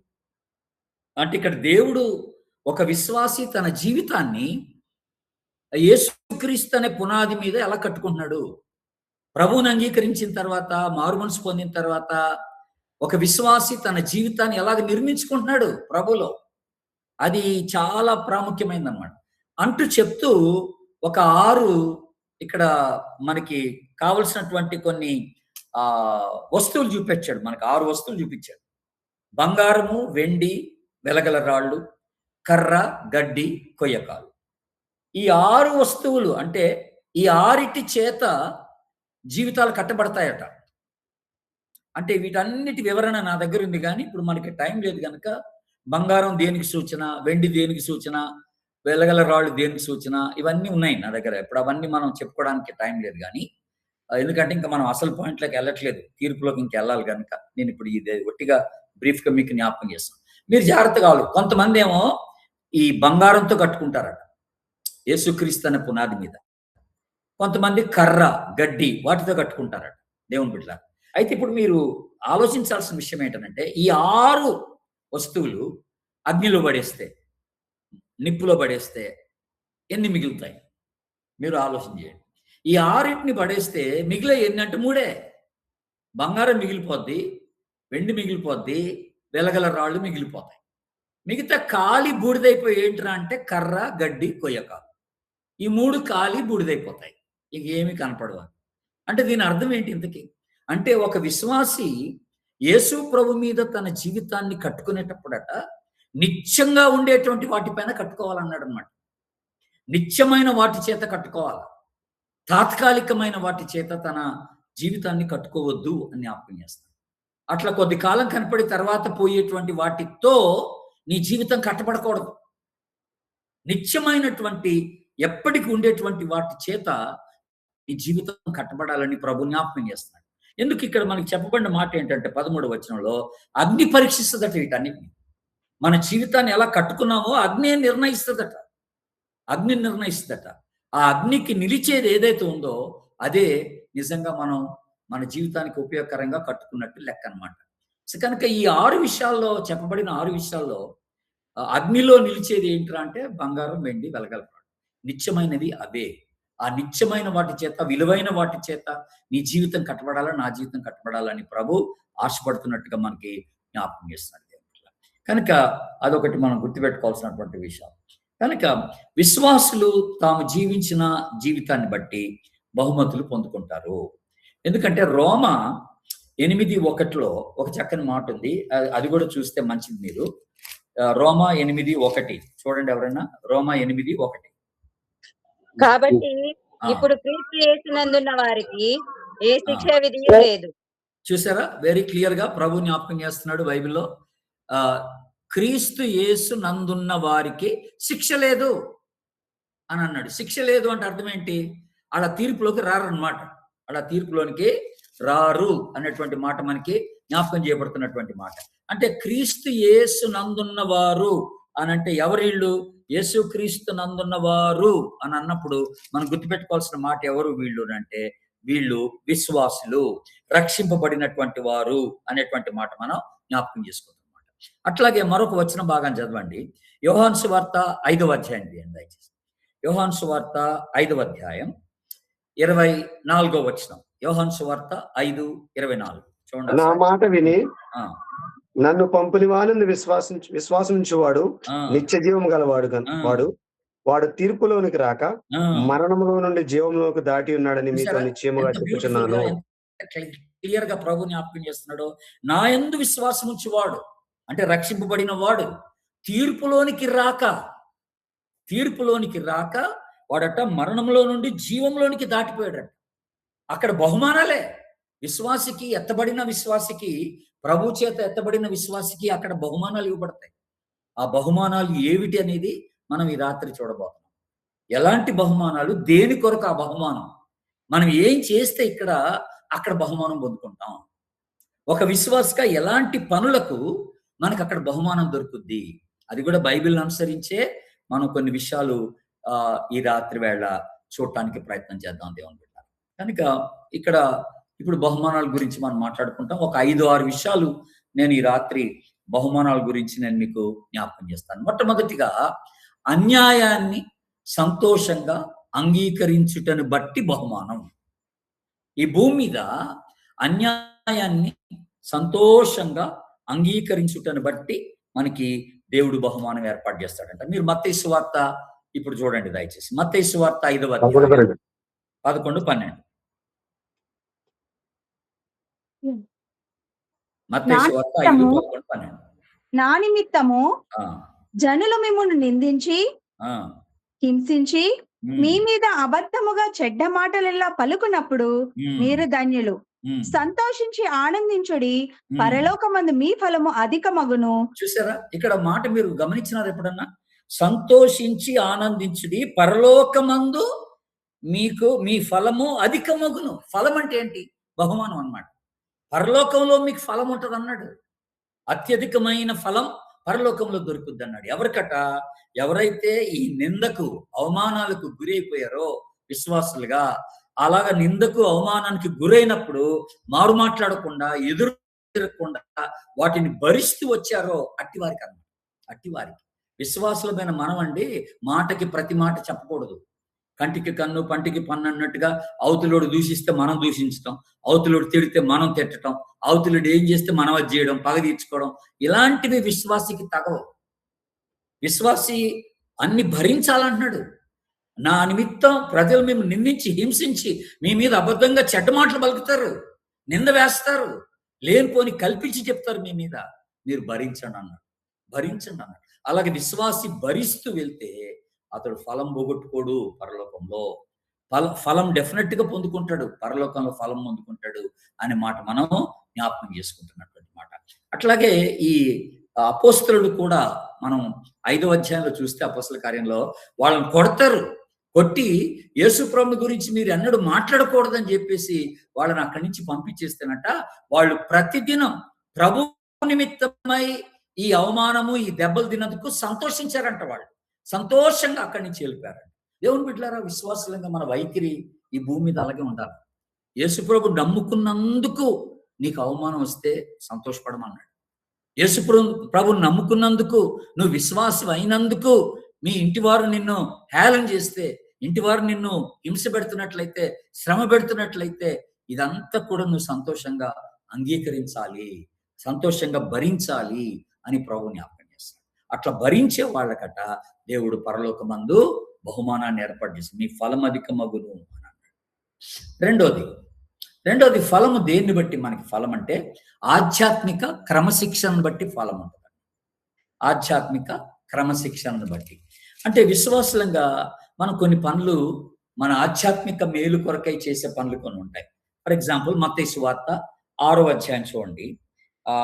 అంటే ఇక్కడ దేవుడు ఒక విశ్వాసి తన జీవితాన్ని యేసుక్రీస్తు అనే పునాది మీద ఎలా కట్టుకుంటున్నాడు, ప్రభువుని అంగీకరించిన తర్వాత, మారు మనసు పొందిన తర్వాత ఒక విశ్వాసి తన జీవితాన్ని ఎలాగ నిర్మించుకుంటున్నాడు ప్రభులో, అది చాలా ప్రాముఖ్యమైనది అనమాట. అంటూ చెప్తూ ఒక 6 ఇక్కడ మనకి కావలసినటువంటి కొన్ని వస్తువులు చూపించాడు. మనకు 6 వస్తువులు చూపించాడు. బంగారము, వెండి, వెలగల రాళ్ళు, కర్ర, గడ్డి, కొయ్యకాలు. ఈ 6 వస్తువులు అంటే ఈ 6 చేత జీవితాలు కట్టబడతాయట. అంటే వీటన్నిటి వివరణ నా దగ్గర ఉంది, కానీ ఇప్పుడు మనకి టైం లేదు కనుక బంగారం దేనికి సూచన, వెండి దేనికి సూచన, వెలగల రాళ్ళు దేనికి సూచన, ఇవన్నీ ఉన్నాయి నా దగ్గర. ఇప్పుడు అవన్నీ మనం చెప్పుకోవడానికి టైం లేదు, కానీ ఎందుకంటే ఇంకా మనం అసలు పాయింట్లోకి వెళ్ళట్లేదు, తీర్పులోకి ఇంకా వెళ్ళాలి కనుక నేను ఇప్పుడు ఇది ఒట్టిగా బ్రీఫ్గా మీకు జ్ఞాపకం చేస్తాను. మీరు జాగ్రత్త కావాలి. కొంతమంది ఏమో ఈ బంగారంతో కట్టుకుంటారట యేసుక్రీస్తు అనే పునాది మీద, కొంతమంది కర్ర, గడ్డి వాటితో కట్టుకుంటారట దేవుని బిడ్డ. అయితే ఇప్పుడు మీరు ఆలోచించాల్సిన విషయం ఏంటంటే ఈ 6 వస్తువులు అగ్నిలో పడేస్తే, నిప్పులో పడేస్తే ఎన్ని మిగులుతాయి మీరు ఆలోచన చేయండి. ఈ 6 పడేస్తే మిగిలే ఎన్ని అంటే 3. బంగారం మిగిలిపోద్ది, వెండి మిగిలిపోద్ది, వెలగల రాళ్ళు మిగిలిపోతాయి. మిగతా ఖాళీ బూడిదైపోయి ఏంట్రా అంటే కర్ర, గడ్డి, కొయ్యకాలు. ఈ 3 ఖాళీ బూడిదైపోతాయి, ఇక ఏమి కనపడవు. అంటే దీని అర్థం ఏంటి ఇంతకీ అంటే ఒక విశ్వాసి యేసు ప్రభు మీద తన జీవితాన్ని కట్టుకునేటప్పుడట నిత్యంగా ఉండేటువంటి వాటిపైన కట్టుకోవాలన్నాడు అనమాట. నిత్యమైన వాటి చేత కట్టుకోవాలి, తాత్కాలికమైన వాటి చేత తన జీవితాన్ని కట్టుకోవద్దు అని జ్ఞాపకం చేస్తాను. అట్లా కొద్ది కాలం కనపడి తర్వాత పోయేటువంటి వాటితో నీ జీవితం కట్టబడకూడదు. నిత్యమైనటువంటి ఎప్పటికి ఉండేటువంటి వాటి చేత నీ జీవితం కట్టబడాలని ప్రభు జ్ఞాపకం చేస్తున్నాడు. ఎందుకు ఇక్కడ మనకి చెప్పబడిన మాట ఏంటంటే 13వ వచనంలో అగ్ని పరీక్షిస్తుందట వీటన్నిటిని. మన జీవితాన్ని ఎలా కట్టుకున్నామో అగ్ని నిర్ణయిస్తుందట, అగ్ని నిర్ణయిస్తుందట. ఆ అగ్నికి నిలిచేది ఏదైతే ఉందో అదే నిజంగా మనం మన జీవితానికి ఉపయోగకరంగా కట్టుకున్నట్టు లెక్క అనమాట. కనుక ఈ 6 విషయాల్లో చెప్పబడిన 6 విషయాల్లో అగ్నిలో నిలిచేది ఏంట్రా అంటే బంగారం, వెండి, వెలగల రాళ్ళు. నిత్యమైనవి అవే. ఆ నిత్యమైన వాటి చేత, విలువైన వాటి చేత నీ జీవితం కట్టబడాలని, నా జీవితం కట్టబడాలని ప్రభు ఆశపడుతున్నట్టుగా మనకి జ్ఞాపకం చేస్తున్నాడు. కనుక అదొకటి మనం గుర్తుపెట్టుకోవాల్సినటువంటి విషయం. కనుక విశ్వాసులు తాము జీవించిన జీవితాన్ని బట్టి బహుమతులు పొందుకుంటారు. ఎందుకంటే రోమ 8:1 ఒక చక్కని మాట ఉంది, అది కూడా చూస్తే మంచిది. మీరు రోమ 8:1 చూడండి ఎవరైనా. రోమ 8:1. కాబట్టి ఇప్పుడు క్రీస్తు యేసునందున్న వారికి ఏ శిక్ష విధి లేదు. చూసారా, వెరీ క్లియర్ గా ప్రభు జ్ఞాపకం చేస్తున్నాడు బైబిల్లో. క్రీస్తు యేసు నందున్న వారికి శిక్ష లేదు అని అన్నాడు. శిక్ష లేదు అంటే అర్థం ఏంటి? అలా తీర్పులోకి రారన్నమాట. అలా తీర్పులోనికి రారు అనేటువంటి మాట మనకి జ్ఞాపకం చేయబడుతున్నటువంటి మాట. అంటే క్రీస్తు యేసు నందున్న వారు అని అంటే ఎవరిళ్ళు? యేసు క్రీస్తు నందున్న వారు అని అన్నప్పుడు మనం గుర్తుపెట్టుకోవాల్సిన మాట ఎవరు వీళ్ళు అంటే వీళ్ళు విశ్వాసులు, రక్షింపబడినటువంటి వారు అనేటువంటి మాట మనం జ్ఞాపకం చేసుకుంటాం. అట్లాగే మరొక వచన భాగాన్ని చదవండి. యోహాను సువార్త 5వ అధ్యాయం దయచేసి. యోహాను సువార్త 5వ అధ్యాయం 24వ వచనం. యోహాను సువార్త 5:24 చూడండి. నా మాట విని నన్ను పంపిన వాడు విశ్వాసం ఉంచేవాడు నిత్య జీవం గలవాడు వాడు వాడు తీర్పులోనికి రాక ఆ, మరణములో నుండి జీవంలోకి దాటి ఉన్నాడని మీతో చూసారా నిశ్చయముగా ఎంత బ్యూటిఫుల్ గా చెప్పుచున్నాను. ఎంత క్లియర్ గా ప్రభు జ్ఞాపకం చేస్తున్నాడు. నా యందు విశ్వాసం ఉంచువాడు అంటే రక్షింపబడిన వాడు తీర్పులోనికి రాక వాడట మరణంలో నుండి జీవంలోనికి దాటిపోయాడట. అక్కడ బహుమానాలే విశ్వాసికి, ఎత్తబడిన విశ్వాసికి, ప్రభు చేత ఎత్తబడిన విశ్వాసికి అక్కడ బహుమానాలు ఇవ్వబడతాయి. ఆ బహుమానాలు ఏమిటి అనేది మనం ఈ రాత్రి చూడబోతున్నాం. ఎలాంటి బహుమానాలు, దేని కొరకు ఆ బహుమానం, మనం ఏం చేస్తే అక్కడ బహుమానం పొందుకుంటాం. ఒక విశ్వాసగా ఎలాంటి పనులకు మనకు అక్కడ బహుమానం దొరుకుద్ది, అది కూడా బైబిల్ని అనుసరించే మనం కొన్ని విషయాలు ఈ రాత్రి వేళ చూడటానికి ప్రయత్నం చేద్దాం దేవుని బిడ్డ. కనుక ఇప్పుడు బహుమానాల గురించి మనం మాట్లాడుకుంటాం. ఒక 5-6 విషయాలు నేను ఈ రాత్రి బహుమానాల గురించి నేను మీకు జ్ఞాపకం చేస్తాను. మొట్టమొదటిగా అన్యాయాన్ని సంతోషంగా అంగీకరించుటను బట్టి బహుమానం. ఈ భూమి మీద అన్యాయాన్ని సంతోషంగా అంగీకరించుటను బట్టి మనకి దేవుడు బహుమానం ఏర్పాటు చేస్తాడంట. మీరు మత్తయి సువార్త ఇప్పుడు చూడండి దయచేసి. మత్తయి సువార్త 5వ అధ్యాయం 11-12. మత్తయి సువార్త 5:11-12. నా నిమిత్తము జనులు మిమ్మును నిందించి హింసించి మీ మీద అబద్ధముగా చెడ్డ మాటలెల్లా పలుకున్నప్పుడు మీరు ధన్యులు. సంతోషించి ఆనందించుడి, పరలోకమందు మీ ఫలము అధికమగును. చూసారా ఇక్కడ మాట మీరు గమనించినారు ఎప్పుడన్నా? సంతోషించి ఆనందించుడి, పరలోకమందు మీకు మీ ఫలము అధికమగును. ఫలం అంటే ఏంటి? బహుమానం అన్నమాట. పరలోకంలో మీకు ఫలం ఉంటది అన్నాడు. అత్యధికమైన ఫలం పరలోకంలో దొరుకుద్ది అన్నాడు. ఎవరికట? ఎవరైతే ఈ నిందకు, అవమానాలకు గురైపోయారో విశ్వాసులుగా, అలాగా నిందకు, అవమానానికి గురైనప్పుడు మారు మాట్లాడకుండా, ఎదురు తిరగకుండా వాటిని భరిస్తూ వచ్చారో అట్టివారికి అన్నమాట. అట్టివారికి విశ్వాసులమైన మనం అండి, మాటకి ప్రతి మాట చెప్పకూడదు. కంటికి కన్ను పంటికి పన్ను అన్నట్టుగా అవతలోడు దూషిస్తే మనం దూషించటం, అవతలోడు తిడితే మనం తిట్టడం, అవతలుడు ఏం చేస్తే మనం అది చేయడం, పగ తీర్చుకోవడం, ఇలాంటివి విశ్వాసికి తగవు. విశ్వాసి అన్ని భరించాలంటున్నాడు. నా నిమిత్తం ప్రజలు మేము నిందించి హింసించి మీ మీద అబద్ధంగా చెడ్డ మాటలు పలుకుతారు, నింద వేస్తారు, లేనిపోని కల్పించి చెప్తారు మీ మీద, మీరు భరించండి అన్నాడు. భరించండి అన్నాడు. అలాగే విశ్వాసి భరిస్తూ వెళ్తే అతడు ఫలం పోగొట్టుకోడు. పరలోకంలో ఫలం డెఫినెట్ గా పొందుకుంటాడు, పరలోకంలో ఫలం పొందుకుంటాడు అనే మాట మనం జ్ఞాపకం చేసుకుంటున్నటువంటి మాట. అట్లాగే ఈ అపోస్తలుడు కూడా మనం 5వ అధ్యాయంలో చూస్తే అపోస్తల కార్యంలో వాళ్ళని కొడతారు. కొట్టి యేసు ప్రభుని గురించి మీరు ఎన్నడూ మాట్లాడకూడదని చెప్పేసి వాళ్ళని అక్కడి నుంచి పంపించేస్తేనట, వాళ్ళు ప్రతిదినం ప్రభు నిమిత్తమై ఈ అవమానము, ఈ దెబ్బలు తిన్నందుకు సంతోషించారంట. వాళ్ళు సంతోషంగా అక్కడి నుంచి వెళ్ళిపోయారంట. దేవుని బిడ్డలారా, విశ్వాసులంగా మన వైఖరి ఈ భూమి మీద అలాగే ఉండాలి. యేసు ప్రభు నమ్ముకున్నందుకు నీకు అవమానం వస్తే సంతోషపడమన్నాడు. యేసు ప్రభుని నమ్ముకున్నందుకు, నువ్వు విశ్వాసం అయినందుకు, మీ ఇంటి వారు నిన్ను హేళన చేస్తే, ఇంటి వారు నిన్ను హింస పెడుతున్నట్లయితే, శ్రమ పెడుతున్నట్లయితే, ఇదంతా కూడా నువ్వు సంతోషంగా అంగీకరించాలి, సంతోషంగా భరించాలి అని ప్రభు జ్ఞాపకం చేస్తాడు. అట్లా భరించే వాళ్ళకట దేవుడు పరలోకమందు బహుమానాన్ని ఏర్పాటు చేస్తాడు. మీ ఫలం అధికమగును అని అన్నాడు. రెండోది ఫలము దేన్ని బట్టి మనకి ఫలం అంటే ఆధ్యాత్మిక క్రమశిక్షణను బట్టి ఫలం ఉంటుంది. ఆధ్యాత్మిక క్రమశిక్షణను బట్టి అంటే విశ్వాసంగా మనం కొన్ని పనులు, మన ఆధ్యాత్మిక మేలు కొరకై చేసే పనులు కొన్ని ఉంటాయి. ఫర్ ఎగ్జాంపుల్ మత్తయి సువార్త 6వ అధ్యాయం చూడండి.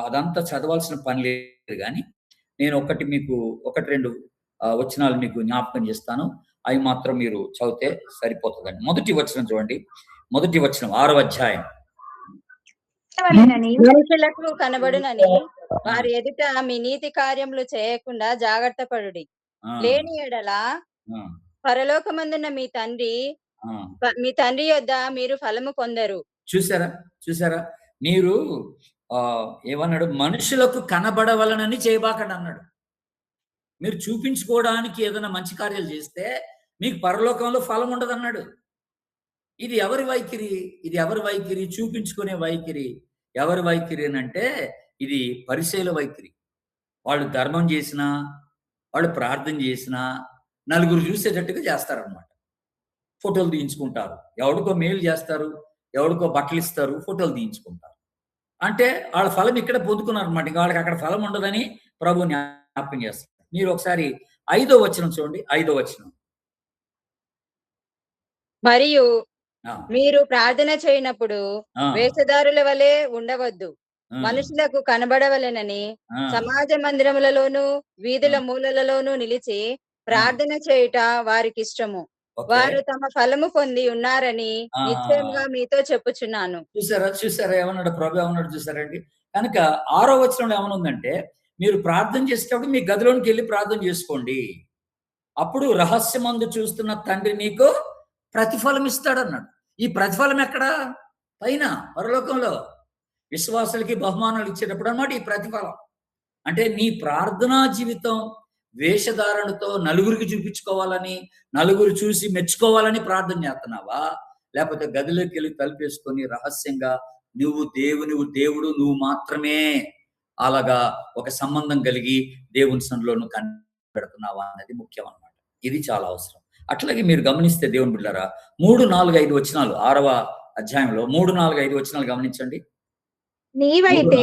అదంతా చదవాల్సిన పని లేదు, కానీ నేను మీకు 1-2 వచనాలు మీకు జ్ఞాపకం చేస్తాను. అవి మాత్రం మీరు చదివితే సరిపోతుందండి. మొదటి వచనం చూడండి. మొదటి వచనం 6వ అధ్యాయం. మనుషులకు కనబడునని వారి ఎదుట మీ నీతి కార్యములు చేయకుండా జాగ్రత్త పడుడి. లేని ఎడల పరలోకమందున్న మీ తండ్రి యొద్ద మీరు ఫలము పొందరు. చూసారా మీరు ఏమన్నాడు? మనుషులకు కనబడవలనని చేయబాకండి అన్నాడు. మీరు చూపించుకోవడానికి ఏదైనా మంచి కార్యాలు చేస్తే మీకు పరలోకంలో ఫలం ఉండదు అన్నాడు. ఇది ఎవరి వైఖరి? చూపించుకునే వైఖరి. ఎవరి వైఖరి అని అంటే ఇది పరిసయ్యుల వైఖరి. వాళ్ళు ధర్మం చేసినా, వాళ్ళు ప్రార్థన చేసినా, నలుగురు చూసేటట్టుగా చేస్తారనమాట. ఫోటోలు తీయించుకుంటారు, ఎవడికో మేలు చేస్తారు, ఎవడికో బట్టలు ఇస్తారు, ఫోటోలు తీయించుకుంటారు. అంటే వాళ్ళ ఫలం ఇక్కడ పొందుకున్నారు అనమాట. ఇంకా వాళ్ళకి అక్కడ ఫలం ఉండదని ప్రభు జ్ఞాపకం చేస్తారు. మీరు ఒకసారి 5వ వచనం చూడండి. 5వ వచనం. మరియు ఆ, మీరు ప్రార్థన చేయనప్పుడు ఆ, వేషధారుల వలె ఉండవద్దు, ఆ, మనుషులకు కనబడవలెనని ఆ, సమాజ మందిరములలోను వీధుల ఆ. మూలలలోను నిలిచి ప్రార్థన చేయుట వారికి ఇష్టము. ఓకే. వారు తమ ఫలము పొంది ఉన్నారని ఆ, నిశ్చయముగా మీతో చెప్పుచున్నాను. చూసారా ఏమన్నాడు ప్రభు, ఏమన్నాడు చూసారండి. కనుక 6వ వచనంలో ఏమనుందంటే, మీరు ప్రార్థన చేసేటప్పుడు మీ గదిలోనికి వెళ్ళి ప్రార్థన చేసుకోండి, అప్పుడు రహస్యమందు చూస్తున్న తండ్రి నీకు ప్రతిఫలం ఇస్తాడన్నాడు. ఈ ప్రతిఫలం ఎక్కడ? పైన పరలోకంలో విశ్వాసులకి బహుమానాలు ఇచ్చేటప్పుడు అన్నమాట ఈ ప్రతిఫలం. అంటే నీ ప్రార్థనా జీవితం వేషధారణతో నలుగురికి చూపించుకోవాలని, నలుగురు చూసి మెచ్చుకోవాలని ప్రార్థన చేస్తున్నావా? లేకపోతే గదిలోకి వెళ్ళి తలుపేసుకొని రహస్యంగా దేవుడు నువ్వు మాత్రమే అలాగా ఒక సంబంధం కలిగి దేవుని సన్నిధిలో నువ్వు కనిపెడుతున్నావా అనేది ముఖ్యం అన్నమాట. ఇది చాలా అవసరం. అట్లాగే మీరు గమనిస్తే దేవుని బిడ్డలారా, 3, 4, 5 వచనాలు 6వ అధ్యాయంలో 3, 4, 5 వచనాలు గమనించండి. నీవైతే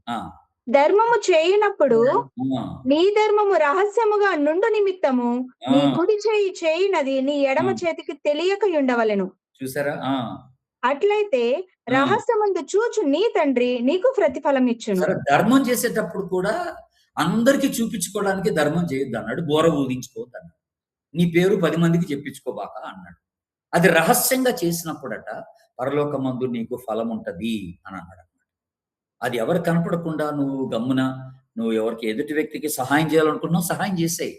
ఆ, ధర్మము చేయునప్పుడు ఆ, నీ ధర్మము రహస్యముగా నుండు నిమిత్తము నీ ఆ. కుడి చేయి చేయునది నీ ఎడమ ఆ. చేతికి తెలియక ఉండవలెను. చూసారా? అట్లయితే రహస్యమందు చూచు నీ తండ్రి నీకు ప్రతిఫలం ఇచ్చును. సరే, ధర్మం చేసేటప్పుడు కూడా అందరికి చూపించుకోవడానికి ధర్మం చేయొద్దు అన్నాడు. బోర ఊదించుకోవద్దు అన్నాడు. నీ పేరు 10 మందికి చెప్పించుకోబాక అన్నాడు. అది రహస్యంగా చేసినప్పుడట పరలోకమందు నీకు ఫలం ఉంటది అని అన్నాడు. అది ఎవరు కనపడకుండా నువ్వు గమ్మున నువ్వు ఎవరికి ఎదుటి వ్యక్తికి సహాయం చేయాలనుకున్నావు, సహాయం చేసేయి.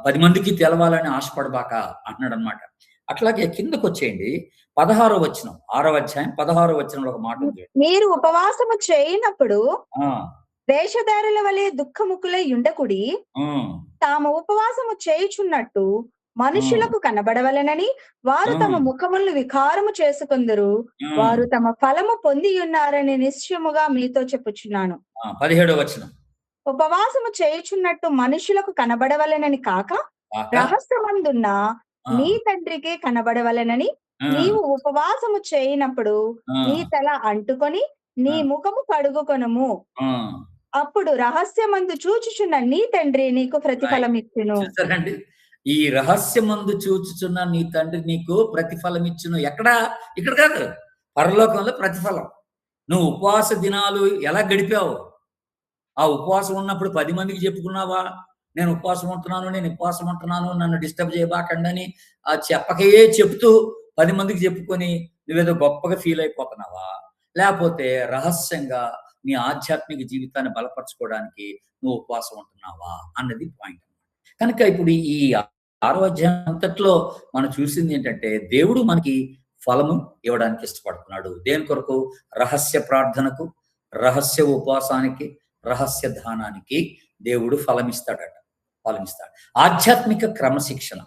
10 మందికి తెలవాలని ఆశపడబాక అన్నాడు అనమాట. అట్లాగే కిందకు వచ్చేయండి. 16వ వచనం, 6వ అధ్యాయం 16వ వచనంలో ఒక మాట ఉంది. మీరు ఉపవాసము చేయనప్పుడు ఆ, వేషధారుల వలె దుఃఖముఖులై ఉండకుడి, తాము ఉపవాసము చేయుచున్నట్టు మనుషులకు కనబడవలెనని వారు తమ ముఖములను వికారము చేసుకొందరు, వారు తమ ఫలము పొంది ఉన్నారని నిశ్చయముగా మీతో చెప్పుచున్నాను. 17వ వచనం. ఉపవాసము చేయుచున్నట్టు మనుషులకు కనబడవలెనని కాక రహస్యమందున్న నీ తండ్రికే కనబడవలెనని నీవు ఉపవాసము చేయనప్పుడు నీ తల అంటుకొని నీ ముఖము కడుగుకొనుము, అప్పుడు రహస్యమందు చూచుచున్న నీ తండ్రి నీకు ప్రతిఫలం ఇచ్చును. చూసారండి, ఈ రహస్యమందు చూచుచున్న నీ తండ్రి నీకు ప్రతిఫలం ఇచ్చును. ఎక్కడా? ఇక్కడ కాదు, పరలోకంలో ప్రతిఫలం. నువ్వు ఉపవాస దినాలు ఎలా గడిపావు? ఆ ఉపవాసం ఉన్నప్పుడు 10 మందికి చెప్పుకున్నావా? నేను ఉపవాసం ఉంటున్నాను, నన్ను డిస్టర్బ్ చేయబాకండి అని చెప్పకే చెప్తూ 10 మందికి చెప్పుకొని నువ్వేదో గొప్పగా ఫీల్ అయిపోతున్నావా? లేకపోతే రహస్యంగా నీ ఆధ్యాత్మిక జీవితాన్ని బలపరచుకోవడానికి నువ్వు ఉపవాసం ఉంటున్నావా అన్నది పాయింట్. కనుక ఇప్పుడు ఈ 6వ అధ్యాయం అంతట్లో మనం చూసింది ఏంటంటే, దేవుడు మనకి ఫలము ఇవ్వడానికి ఇష్టపడుతున్నాడు. దేని కొరకు? రహస్య ప్రార్థనకు, రహస్య ఉపవాసానికి, రహస్య దానానికి దేవుడు ఫలమిస్తాడు. ఆధ్యాత్మిక క్రమశిక్షణ,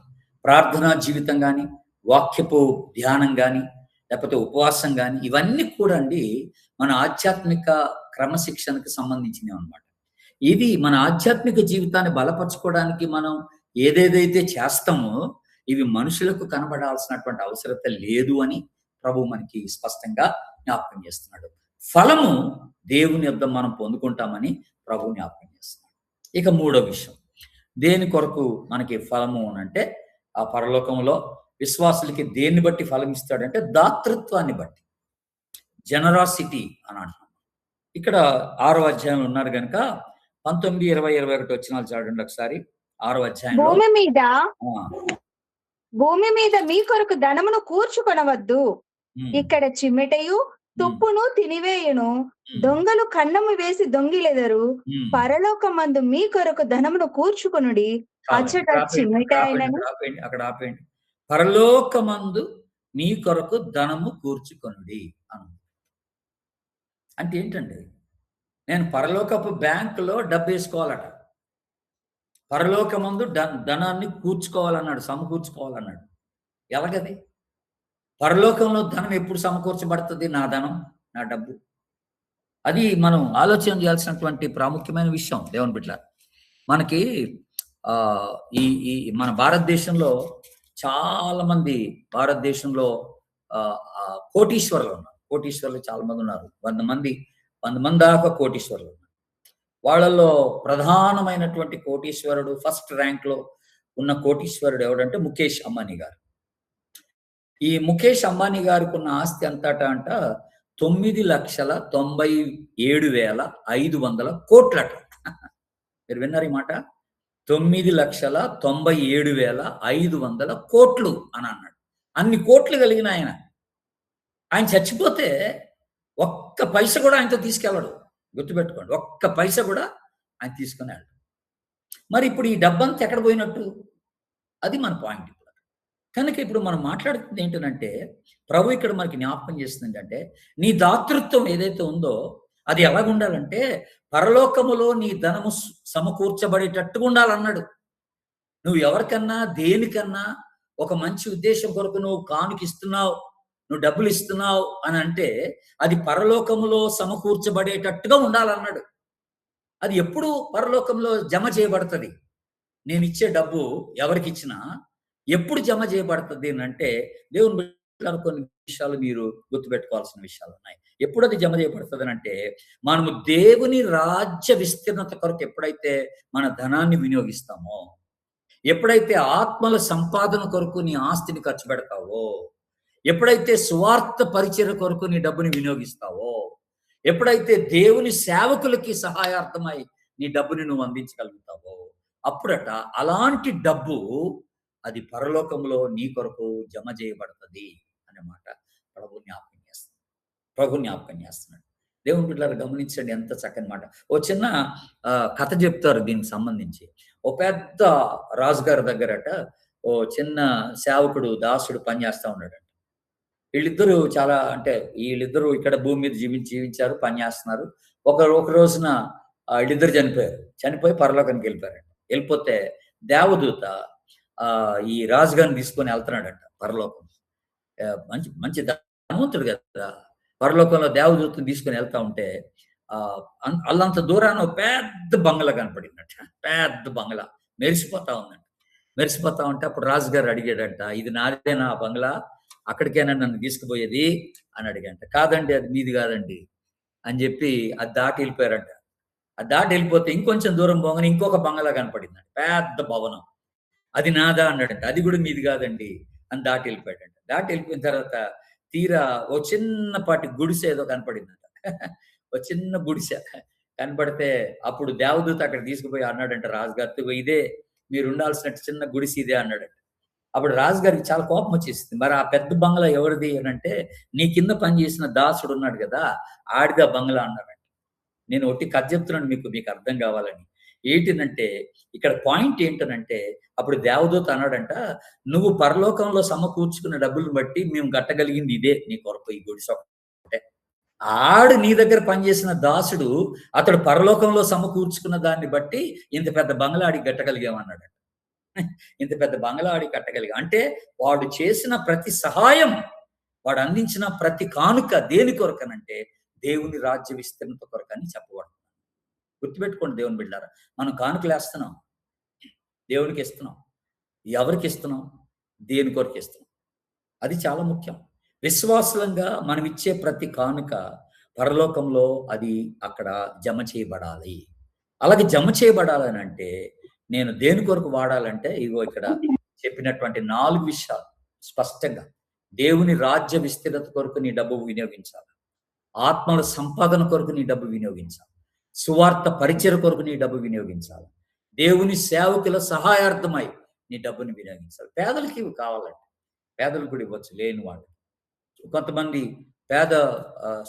ప్రార్థనా జీవితం కానీ, వాక్యపు ధ్యానం కానీ, లేకపోతే ఉపవాసం కానీ, ఇవన్నీ కూడా అండి మన ఆధ్యాత్మిక క్రమశిక్షణకు సంబంధించినవి అన్నమాట. ఇది మన ఆధ్యాత్మిక జీవితాన్ని బలపరచుకోవడానికి మనం ఏదేదైతే చేస్తామో ఇవి మనుషులకు కనబడాల్సినటువంటి అవసరత లేదు అని ప్రభు మనకి స్పష్టంగా జ్ఞాపకం చేస్తున్నాడు. ఫలము దేవుని యొద్ద మనం పొందుకుంటామని ప్రభు జ్ఞాపకం చేస్తున్నాడు. ఇక 3వ విషయం, దేని కొరకు మనకి ఫలము అంటే, ఆ పరలోకంలో విశ్వాసులకి దేన్ని బట్టి ఫలం ఇస్తాడంటే దాతృత్వాన్ని బట్టి, జనరాసిటీ అని అంటున్నాం. ఇక్కడ 6వ అధ్యాయంలో ఉన్నారు కనుక 19, 20, 21 వచనాలు చూడండి ఒకసారి. 6వ అధ్యాయంలో, భూమి మీద మీ కొరకు ధనమును కూర్చుకొనవద్దు, ఇక్కడ చిమ్మెటయు తుప్పును తినివేయును, దొంగలు కన్నము వేసి దొంగిలెదరు, పరలోకమందు మీ కొరకు ధనమును కూర్చుకొనుడి, అచ్చట చిమ్మెట అయినను. అక్కడ ఆపేయండి. పరలోకమందు మీ కొరకు ధనము కూర్చుకొనుడి అను అంటే ఏంటండి? నేను పరలోకపు బ్యాంకులో డబ్బు వేసుకోవాలట, పరలోకమందు ధనాన్ని కూర్చుకోవాలన్నాడు, సమకూర్చుకోవాలన్నాడు. ఎలాగది? పరలోకంలో ధనం ఎప్పుడు సమకూర్చబడుతుంది? నా ధనం, నా డబ్బు. అది మనం ఆలోచన చేయాల్సినటువంటి ప్రాముఖ్యమైన విషయం. దేవుని బిడ్డ, మనకి ఈ ఈ మన భారతదేశంలో చాలా మంది భారతదేశంలో కోటీశ్వరులు ఉన్నారు. కోటీశ్వరులు చాలా మంది ఉన్నారు. 100 మంది దాకా కోటీశ్వరులు ఉన్నారు. వాళ్ళలో ప్రధానమైనటువంటి కోటీశ్వరుడు, ఫస్ట్ ర్యాంక్ లో ఉన్న కోటీశ్వరుడు ఎవడంటే ముఖేష్ అంబానీ గారు. ఈ ముఖేష్ అంబానీ గారికి ఉన్న ఆస్తి అంతటా అంట 9,97,500 కోట్లట. మీరు విన్నారు ఈ మాట? 9,97,500 కోట్లు అని అన్నాడు. అన్ని కోట్లు కలిగిన ఆయన చచ్చిపోతే ఒక్క పైస కూడా ఆయనతో తీసుకెళ్ళడు. గుర్తుపెట్టుకోండి, ఒక్క పైస కూడా ఆయన తీసుకుని వెళ్ళడు. మరి ఇప్పుడు ఈ డబ్బంతా ఎక్కడ పోయినట్టు? అది మన పాయింట్ ఇప్పుడు. కనుక ఇప్పుడు మనం మాట్లాడుతుంది ఏంటంటే, ప్రభు ఇక్కడ మనకి జ్ఞాపకం చేస్తుంది అంటే, నీ దాతృత్వం ఏదైతే ఉందో అది ఎలాగ ఉండాలంటే, పరలోకములో నీ ధనము సమకూర్చబడేటట్టుగా ఉండాలన్నాడు. నువ్వు ఎవరికన్నా దేనికన్నా ఒక మంచి ఉద్దేశం కొరకు నువ్వు కానుకిస్తున్నావు, నువ్వు డబ్బులు ఇస్తున్నావు అని అంటే అది పరలోకములో సమకూర్చబడేటట్టుగా ఉండాలన్నాడు. అది ఎప్పుడు పరలోకంలో జమ చేయబడుతుంది? నేను ఇచ్చే డబ్బు ఎవరికి ఇచ్చినా ఎప్పుడు జమ చేయబడుతుంది అంటే, దేవుని బిడ్డలారా కొన్ని విషయాలు మీరు గుర్తుపెట్టుకోవాల్సిన విషయాలు ఉన్నాయి. ఎప్పుడు అది జమ చేయబడుతుంది అంటే, మనము దేవుని రాజ్య విస్తీర్ణత కొరకు ఎప్పుడైతే మన ధనాన్ని వినియోగిస్తామో, ఎప్పుడైతే ఆత్మల సంపాదన కొరకు నీ ఆస్తిని ఖర్చు పెడతావో, ఎప్పుడైతే సువార్త పరిచర్య కొరకు నీ డబ్బుని వినియోగిస్తావో, ఎప్పుడైతే దేవుని సేవకులకి సహాయార్థమై నీ డబ్బుని నువ్వు అందించగలుగుతావో, అప్పుడట అలాంటి డబ్బు అది పరలోకంలో నీ కొరకు జమ చేయబడుతుంది అన్నమాట ప్రభు జ్ఞాపకం చేస్తున్నాడు. దేవుని బిడ్డలారా గమనించండి, ఎంత చక్కని మాట. ఓ చిన్న కథ చెప్తారు దీనికి సంబంధించి. ఓ పెద్ద రాజుగారి దగ్గరట ఓ చిన్న సేవకుడు, దాసుడు పనిచేస్తా ఉన్నాడట. వీళ్ళిద్దరూ వీళ్ళిద్దరూ ఇక్కడ భూమి మీద జీవించారు, పనిచేస్తున్నారు. ఒక రోజున వీళ్ళిద్దరు చనిపోయి పరలోకానికి వెళ్ళిపోతే దేవదూత ఈ రాజుగారిని తీసుకొని వెళ్తున్నాడంట పరలోకం. మంచి ధనవంతుడు కదా. పరలోకంలో దేవదూతను తీసుకొని వెళ్తా ఉంటే అల్లంత దూరాన పెద్ద బంగ్లా కనపడిందట. పెద్ద బంగ్లా మెరిసిపోతా ఉంటే అప్పుడు రాజుగారు అడిగాడంట, ఇది నాదేనా ఆ బంగ్లా? అక్కడికైనా నన్ను తీసుకుపోయేది అని అడిగంట. కాదండి, అది మీది కాదండి అని చెప్పి అది దాటి వెళ్ళిపోయారంట. అది దాటి వెళ్ళిపోతే ఇంకొంచెం దూరం పోగానే ఇంకొక బంగ్లా కనపడిందంట, పెద్ద భవనం. అది నాదా అన్నాడంట. అది కూడా మీది కాదండి అని దాటి వెళ్ళిపోయాడంట. దాటి వెళ్ళిపోయిన తర్వాత తీరా ఓ చిన్నపాటి గుడిసె ఏదో కనపడిందంట. ఓ చిన్న గుడిసె కనపడితే అప్పుడు దేవదూత అక్కడ తీసుకుపోయి అన్నాడంట రాజుగారితో, ఇదే మీరు ఉండాల్సినట్టు చిన్న గుడిసె ఇదే అన్నాడంట. అప్పుడు రాజుగారికి చాలా కోపం వచ్చేసింది. మరి ఆ పెద్ద బంగ్లా ఎవరిది అని అంటే, నీ కింద పనిచేసిన దాసుడు ఉన్నాడు కదా, ఆడిదా బంగ్లా అన్నాడంట. నేను ఒకటి కథ చెప్తున్నాను మీకు అర్థం కావాలని. ఏంటంటే ఇక్కడ పాయింట్ ఏంటనంటే, అప్పుడు దేవదూత అన్నాడంట, నువ్వు పరలోకంలో సమకూర్చుకున్న డబ్బులను బట్టి మేము కట్టగలిగింది ఇదే నీ కొరకు, ఈ గుడిసె. ఆడు నీ దగ్గర పనిచేసిన దాసుడు అతడు పరలోకంలో సమకూర్చుకున్న దాన్ని బట్టి ఇంత పెద్ద బంగ్లా ఆడికి కట్టగలిగామన్నాడు. ఇంత పెద్ద బంగ్లా ఆడికి కట్టగలిగా అంటే వాడు చేసిన ప్రతి సహాయం, వాడు అందించిన ప్రతి కానుక దేని కొరకనంటే దేవుని రాజ్య విస్తీర్ణత కొరకని చెప్పబడుతుంది. గుర్తుపెట్టుకోండి దేవుని బిడ్డారా, మనం కానుకలు వేస్తున్నాం, దేవునికి ఇస్తున్నాం. ఎవరికి ఇస్తున్నాం? దేని కొరకు ఇస్తున్నాం? అది చాలా ముఖ్యం. విశ్వాసంగా మనం ఇచ్చే ప్రతి కానుక పరలోకంలో అది అక్కడ జమ చేయబడాలి. అలాగే జమ చేయబడాలని అంటే నేను దేని కొరకు వాడాలంటే, ఇగో ఇక్కడ చెప్పినటువంటి 4 విషయాలు స్పష్టంగా. దేవుని రాజ్య విస్తీర్ణత కొరకు నీ డబ్బు వినియోగించాలి, ఆత్మల సంపాదన కొరకు నీ డబ్బు వినియోగించాలి, సువార్త పరిచయ కొరకు నీ డబ్బు వినియోగించాలి, దేవుని సేవకుల సహాయార్థమై నీ డబ్బుని వినియోగించాలి. పేదలకి ఇవి కావాలంటే పేదలు కూడా ఇవ్వచ్చు, లేని వాళ్ళు. కొంతమంది పేద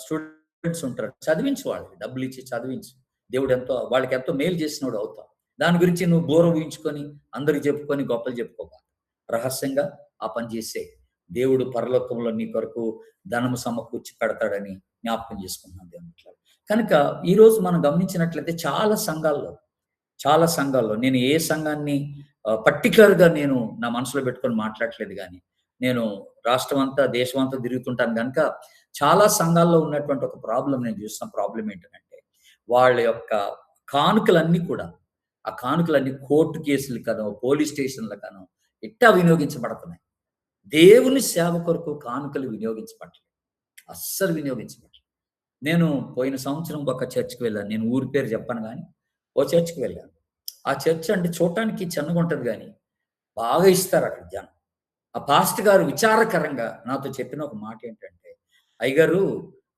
స్టూడెంట్స్ ఉంటారు, చదివించు, వాళ్ళకి డబ్బులు ఇచ్చి చదివించు. దేవుడు వాళ్ళకి ఎంతో మేలు చేసినోడు అవుతావు. దాని గురించి నువ్వు బోర ఊహించుకొని అందరికి చెప్పుకొని గొప్పలు చెప్పుకోవాలి. రహస్యంగా ఆ పని చేసే దేవుడు పరలోకంలో నీ కొరకు ధనము సమకూర్చి పెడతాడని జ్ఞాపకం చేసుకుంటున్నాను దేవుని. కనుక ఈరోజు మనం గమనించినట్లయితే చాలా సంఘాల్లో నేను ఏ సంఘాన్ని పర్టికులర్గా నేను నా మనసులో పెట్టుకొని మాట్లాడట్లేదు, కానీ నేను రాష్ట్రం అంతా దేశం అంతా తిరుగుతుంటాను కనుక చాలా సంఘాల్లో ఉన్నటువంటి ఒక ప్రాబ్లం నేను చూస్తున్న ప్రాబ్లం ఏంటంటే, వాళ్ళ యొక్క కానుకలన్నీ కూడా ఆ కానుకలన్నీ కోర్టు కేసులు కనో, పోలీస్ స్టేషన్ల కనో ఇట్టా వినియోగించబడుతున్నాయి. దేవుని సేవ కొరకు కానుకలు వినియోగించబడలేదు, అస్సలు వినియోగించబడలేదు. నేను పోయిన సంవత్సరం ఒక చర్చ్కి వెళ్ళాను. నేను ఊరి పేరు చెప్పను కానీ ఓ చర్చ్కి వెళ్ళాను. ఆ చర్చ్ అంటే చూడటానికి చిన్నగా ఉంటుంది కానీ బాగా ఇస్తారు అక్కడ జనం. ఆ పాస్టర్ గారు విచారకరంగా నాతో చెప్పిన ఒక మాట ఏంటంటే, అయ్యగారు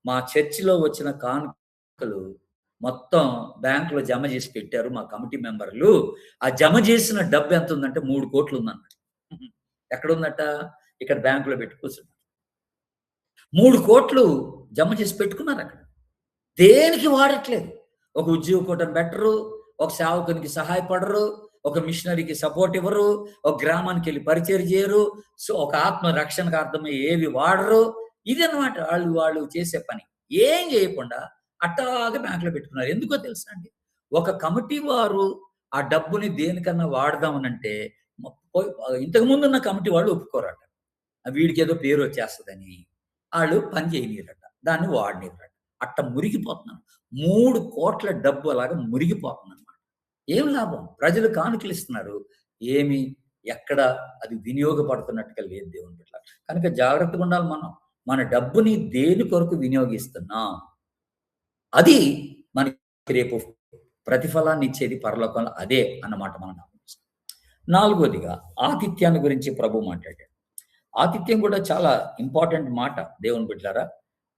మా చర్చిలో వచ్చిన కానుకలు మొత్తం బ్యాంకులో జమ చేసి పెట్టారు మా కమిటీ మెంబర్లు. ఆ జమ చేసిన డబ్బు ఎంత ఉందంటే 3 కోట్లు ఉందన్నమాట. ఎక్కడ ఉందట? ఇక్కడ బ్యాంకులో పెట్టి కూర్చున్నారు. 3 కోట్లు జమ చేసి పెట్టుకున్నారు అక్కడ. దేనికి వాడట్లేదు. ఒక ఉద్యోగం పెట్టరు, ఒక సేవకునికి సహాయపడరు, ఒక మిషనరీకి సపోర్ట్ ఇవ్వరు, ఒక గ్రామానికి వెళ్ళి పరిచయం చేయరు, సో ఒక ఆత్మ రక్షణకు అర్థమై ఏవి వాడరు. ఇదన్నమాట వాళ్ళు చేసే పని. ఏం చేయకుండా అట్టాగా బ్యాంకులో పెట్టుకున్నారు. ఎందుకో తెలుసా అండి? ఒక కమిటీ వారు ఆ డబ్బుని దేనికన్నా వాడదామనంటే ఇంతకు ముందున్న కమిటీ వాళ్ళు ఒప్పుకోరట. వీడికి ఏదో పేరు వచ్చేస్తుందని వాళ్ళు పని చేయనీరట, దాన్ని వాడనీరట. అట్ట మురిగిపోతున్నాను. 3 కోట్ల డబ్బు అలాగా మురిగిపోతుంది అనమాట. ఏం లాభం? ప్రజలు కానుకలు ఇస్తున్నారు, ఏమి ఎక్కడ అది వినియోగపడుతున్నట్టుగా లేదు దేవుని బిడ్డలారా. కనుక జాగ్రత్తగా ఉండాలి. మన డబ్బుని దేని కొరకు వినియోగిస్తున్నాం, అది మనకి రేపు ప్రతిఫలాన్ని ఇచ్చేది పరలోకంలో అదే అన్నమాట మనం గమనిస్తాం. 4వదిగా ఆతిథ్యాన్ని గురించి ప్రభు మాట్లాడాడు. ఆతిథ్యం కూడా చాలా ఇంపార్టెంట్ మాట దేవుని బిడ్డలారా.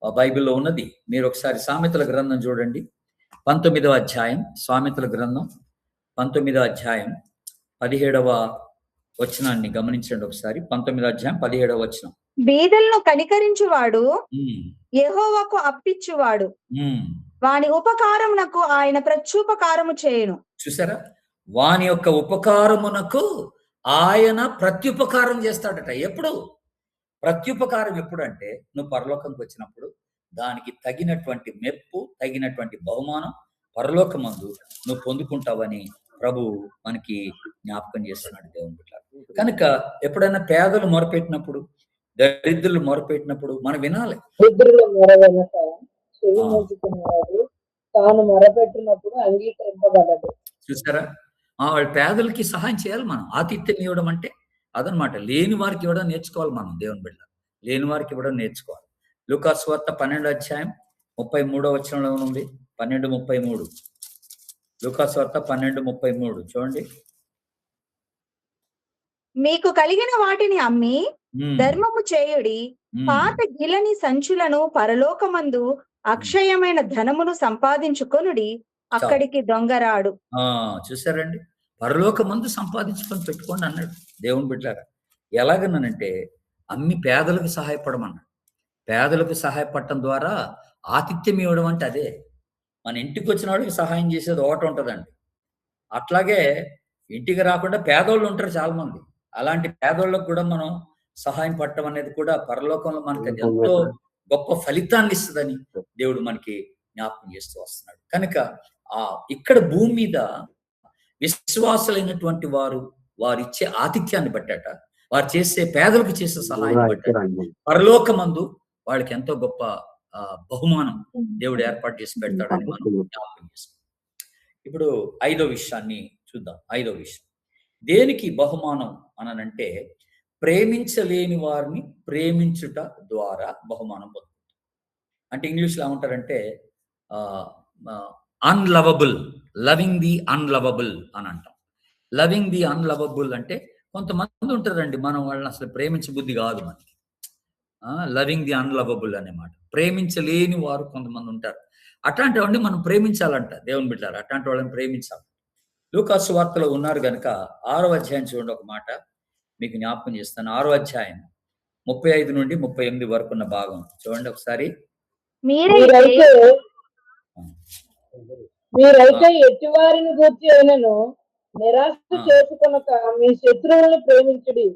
బైబిల్లో ఉన్నది. మీరు ఒకసారి సామెతల గ్రంథం చూడండి, 19వ అధ్యాయం. సామెతల గ్రంథం 19వ అధ్యాయం 17వ వచనాన్ని గమనించండి ఒకసారి. 19వ అధ్యాయం 17వ వచనం. బీదలను కనికరించువాడు యెహోవాకు అప్పిచ్చువాడు, వాని ఉపకారమునకు ఆయన ప్రత్యుపకారము చేయును. చూసారా? వాని యొక్క ఉపకారమునకు ఆయన ప్రత్యుపకారం చేస్తాడట. ఎప్పుడు? ప్రత్యుపకారం ఎప్పుడంటే నువ్వు పరలోకంకి వచ్చినప్పుడు దానికి తగినటువంటి మెప్పు, తగినటువంటి బహుమానం పరలోకమందు నువ్వు పొందుకుంటావని ప్రభు మనకి జ్ఞాపకం చేస్తున్నాడు దేవుని బిడ్డలారా. కనుక ఎప్పుడైనా పేదలు మొరపెట్టినప్పుడు, దరిద్రులు మొరపెట్టినప్పుడు మనం వినాలి. దరిద్రుల మొర వెనక చెవి మోసుకునేవాడు తాను మొరపెట్టినప్పుడు అంగీకరింపబడదు. చూసారా? వాళ్ళ పేదలకి సహాయం చేయాలి మనం. ఆతిథ్యం ఇవ్వడం అంటే అదనమాట. లేని వారికి ఇవ్వడం నేర్చుకోవాలి మనం దేవుని బిడ్డ. లేని వారికి ఇవ్వడం నేర్చుకోవాలి. లూకా సువార్త 12వ అధ్యాయం 33వ వచనంలో ఉంది. 12:33. లూకా సువార్త 12:33 చూడండి. మీకు కలిగిన వాటిని అమ్మి ధర్మము చేయుడి, పాత గిలని సంచులను పరలోకమందు అక్షయమైన ధనమును సంపాదించుకొనుడి, అక్కడికి దొంగరాడు. చూసారండి? పరలోకమందు సంపాదించుకొని పెట్టుకోండి అన్నాడు దేవుని బిడ్డలారా. ఎలాగనంటే అమ్మి పేదలకు సహాయపడమన్నాడు. పేదలకు సహాయపడటం ద్వారా ఆతిథ్యం ఇవ్వడం అంటే అదే. మన ఇంటికి వచ్చిన వాడికి సహాయం చేసేది ఒకటి ఉంటుందండి. అట్లాగే ఇంటికి రాకుండా పేదోళ్ళు ఉంటారు చాలా మంది. అలాంటి పేదోళ్ళకు కూడా మనం సహాయం పడటం అనేది కూడా పరలోకంలో మనకి అది ఎంతో గొప్ప ఫలితాన్ని ఇస్తుందని దేవుడు మనకి జ్ఞాపకం చేస్తూ వస్తున్నాడు. కనుక ఇక్కడ భూమి మీద విశ్వాసులైనటువంటి వారిచ్చే ఆతిథ్యాన్ని బట్టట, వారు చేసే పేదలకు చేసే సహాయం బట్టట, పరలోకమందు వాళ్ళకి ఎంతో గొప్ప బహుమానం దేవుడు ఏర్పాటు చేసి పెడతాడని మనం జ్ఞాపకం చేస్తాం. ఇప్పుడు 5వ విషయాన్ని చూద్దాం. 5వ విషయం దేనికి బహుమానం అనంటే ప్రేమించలేని వారిని ప్రేమించుట ద్వారా బహుమానం పొందుతుంది. అంటే ఇంగ్లీష్లో ఏమంటారంటే అన్లవబుల్, లవింగ్ ది అన్లవబుల్ అని అంటాం. లవింగ్ ది అన్లవబుల్ అంటే కొంతమంది ఉంటారండి, మనం వాళ్ళని అసలు ప్రేమించే బుద్ధి కాదు మనకి. లవింగ్ ది అన్లవబుల్ అనే మాట. ప్రేమించలేని వారు కొంతమంది ఉంటారు. అట్లాంటి వాడిని మనం ప్రేమించాలంట దేవుని బిడ్డలారా. అట్లాంటి వాళ్ళని ప్రేమించాలి. లూకా సువార్తలో ఉన్నారు కనుక 6వ అధ్యాయం చూడండి. ఒక మాట మీకు జ్ఞాపకం చేస్తాను. 6వ అధ్యాయం 35 నుండి 38 వరకు ఉన్న భాగం చూడండి ఒకసారి. మీరైతే ఎట్టివారిని గూర్చి అయినను నిరాశ చేసుకొనక మీ శత్రువులను ప్రేమించుడి,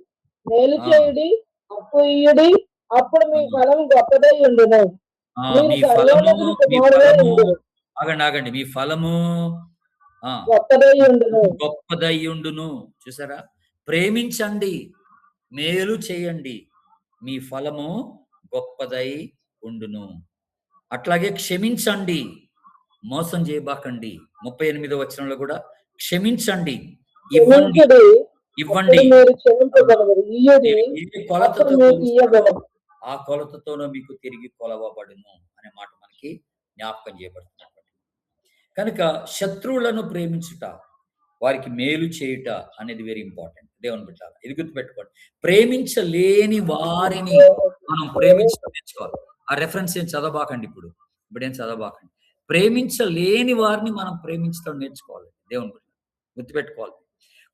మేలు చేయుడి, అప్పు ఇయ్యుడి, అప్పుడు మీ ఫలం గొప్పదై ఉండును. ఆగండి. మీ ఫలము గొప్పదై ఉండును. చూసారా? ప్రేమించండి, మేలు చేయండి, మీ ఫలము గొప్పదై ఉండును. అట్లాగే క్షమించండి, మోసం చేయబాకండి. 38వ వచనంలో కూడా క్షమించండి, ఇవ్వండి, క్షమించుడి, ఇవ్వండి. అప్పుడు మీరు క్షమించబడరు. ఇయ్యుడి, ఏ కొలతతో అప్పుడు మీకు ఇయ్యబడదు. ఆ కొలతతోనూ మీకు తిరిగి కొలవబడును అనే మాట మనకి జ్ఞాపకం చేయబడుతుంది. కనుక శత్రువులను ప్రేమించుట, వారికి మేలు చేయుట అనేది వెరీ ఇంపార్టెంట్. దేవుని బిడ్డలారా, ఇది గుర్తుపెట్టుకోండి. ప్రేమించలేని వారిని మనం ప్రేమించడం నేర్చుకోవాలి. ఆ రెఫరెన్స్ ఏం చదవబాకండి, ఇప్పుడేం చదవబాకండి. ప్రేమించలేని వారిని మనం ప్రేమించడం నేర్చుకోవాలి. దేవుని బిడ్డ గుర్తుపెట్టుకోవాలి.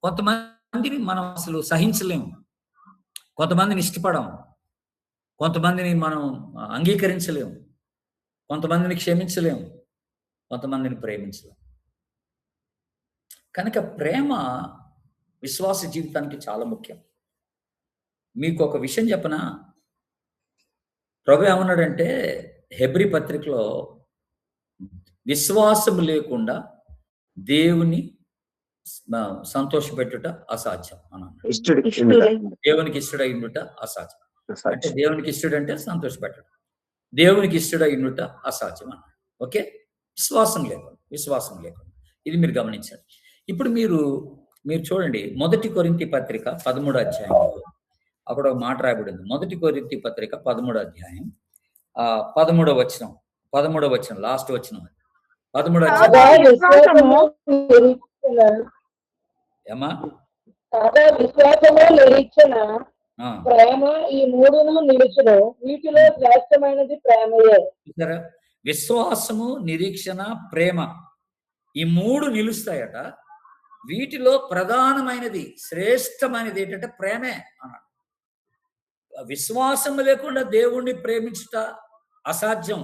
కొంతమందిని మనం అసలు సహించలేము, కొంతమందిని ఇష్టపడము, కొంతమందిని మనం అంగీకరించలేము, కొంతమందిని క్షమించలేము, కొంతమందిని ప్రేమించలేము. కనుక ప్రేమ విశ్వాస జీవితానికి చాలా ముఖ్యం. మీకు ఒక విషయం చెప్పనా? ప్రభు ఏమన్నాడంటే హెబ్రీ పత్రికలో, విశ్వాసం లేకుండా దేవుని సంతోషపెట్టుట అసాధ్యం అని అన్నాడు. దేవునికి ఇష్టడై ఉండుట అసాధ్యం. అంటే దేవునికి ఇష్టడంటే సంతోషపెట్టడం, దేవునికి ఇష్టడై ఉండుట అసాధ్యం అన్నాడు. ఓకే, విశ్వాసం లేకుండా. ఇది మీరు గమనించండి. ఇప్పుడు మీరు చూడండి, 1 కొరింథీ పత్రిక 13వ అధ్యాయంలో అక్కడ ఒక మాట రాయబడింది. 1 కొరింథీ పత్రిక 13వ అధ్యాయం 13వ వచనం లాస్ట్ వచనం. 13వ ఏమా విశ్వాసము, నిరీక్షణ, ప్రేమ, ఈ మూడును నిలుచును, వీటిలో శ్రేష్టమైనది ప్రేమయే. విశ్వాసము, నిరీక్షణ, ప్రేమ, ఈ మూడు నిలుస్తాయట. వీటిలో ప్రధానమైనది, శ్రేష్టమైనది ఏంటంటే ప్రేమే అన్నాడు. విశ్వాసం లేకుండా దేవుణ్ణి ప్రేమించుట అసాధ్యం,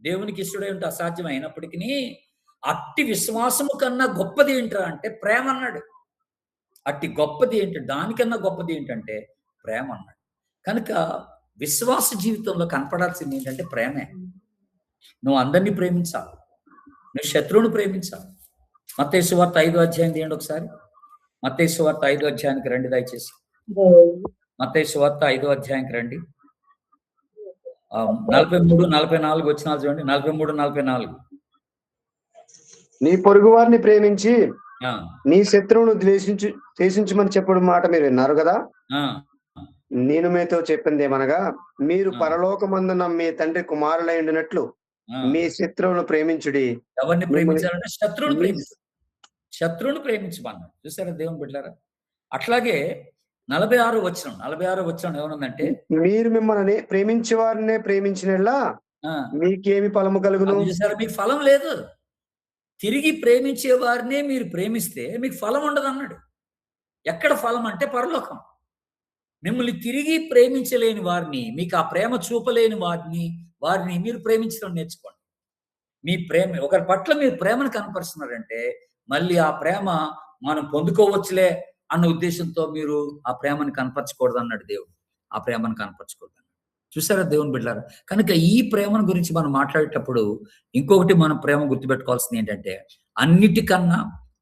దేవునికి ఇష్టడై ఉంటే అసాధ్యం అయినప్పటికీ, అట్టి విశ్వాసము కన్నా గొప్పది ఏంటంటే అంటే ప్రేమ అన్నాడు. అట్టి గొప్పది ఏంటి, దానికన్నా గొప్పది ఏంటంటే ప్రేమ అన్నాడు. కనుక విశ్వాస జీవితంలో కనపడాల్సింది ఏంటంటే ప్రేమే. నువ్వు అందరినీ ప్రేమించాలి, నువ్వు శత్రువుని ప్రేమించాలి. మత్తయి సువార్త 5వ అధ్యాయం తీయండి ఒకసారి. మత్తయి సువార్త 5వ అధ్యాయానికి రండి దయచేసి. మత్తయి సువార్త 5వ అధ్యాయానికి రండి. 43, 44 వచనాలు చూడండి. 43, 44. నీ పొరుగు వారిని ప్రేమించి నీ శత్రువును ద్వేషించమని చెప్పడం మాట మీరు విన్నారు కదా. నేను మీతో చెప్పింది ఏమనగా, మీరు పరలోకమందున్న మీ తండ్రి కుమారులై ఉండినట్లు మీ శత్రువును ప్రేమించుడి. ఎవరిని ప్రేమించాలంటే శత్రువును ప్రేమించమన్నాడు. చూసారా దేవుని బిడ్డలారా? అట్లాగే 46వ వచనం ఏమనుందంటే, మీరు మిమ్మల్ని ప్రేమించే వారినే ప్రేమించినలా మీకేమి ఫలము కలుగును? చూసారా, మీకు ఫలం లేదు. తిరిగి ప్రేమించే వారినే మీరు ప్రేమిస్తే మీకు ఫలం ఉండదు అన్నాడు. ఎక్కడ ఫలం అంటే పరలోకం. మిమ్మల్ని తిరిగి ప్రేమించలేని వారిని, మీకు ఆ ప్రేమ చూపలేని వారిని మీరు ప్రేమించడం నేర్చుకోండి. మీ ప్రేమ, ఒకరి పట్ల మీరు ప్రేమను కనపరుస్తున్నారంటే మళ్ళీ ఆ ప్రేమ మనం పొందుకోవచ్చులే అన్న ఉద్దేశంతో మీరు ఆ ప్రేమను కనపరచకూడదు అన్నాడు దేవుడు. ఆ ప్రేమను కనపరచకూడదు. చూసారా దేవుని బిడ్డలారా? కనుక ఈ ప్రేమను గురించి మనం మాట్లాడేటప్పుడు ఇంకొకటి మనం ప్రేమ గుర్తుపెట్టుకోవాల్సింది ఏంటంటే, అన్నిటికన్నా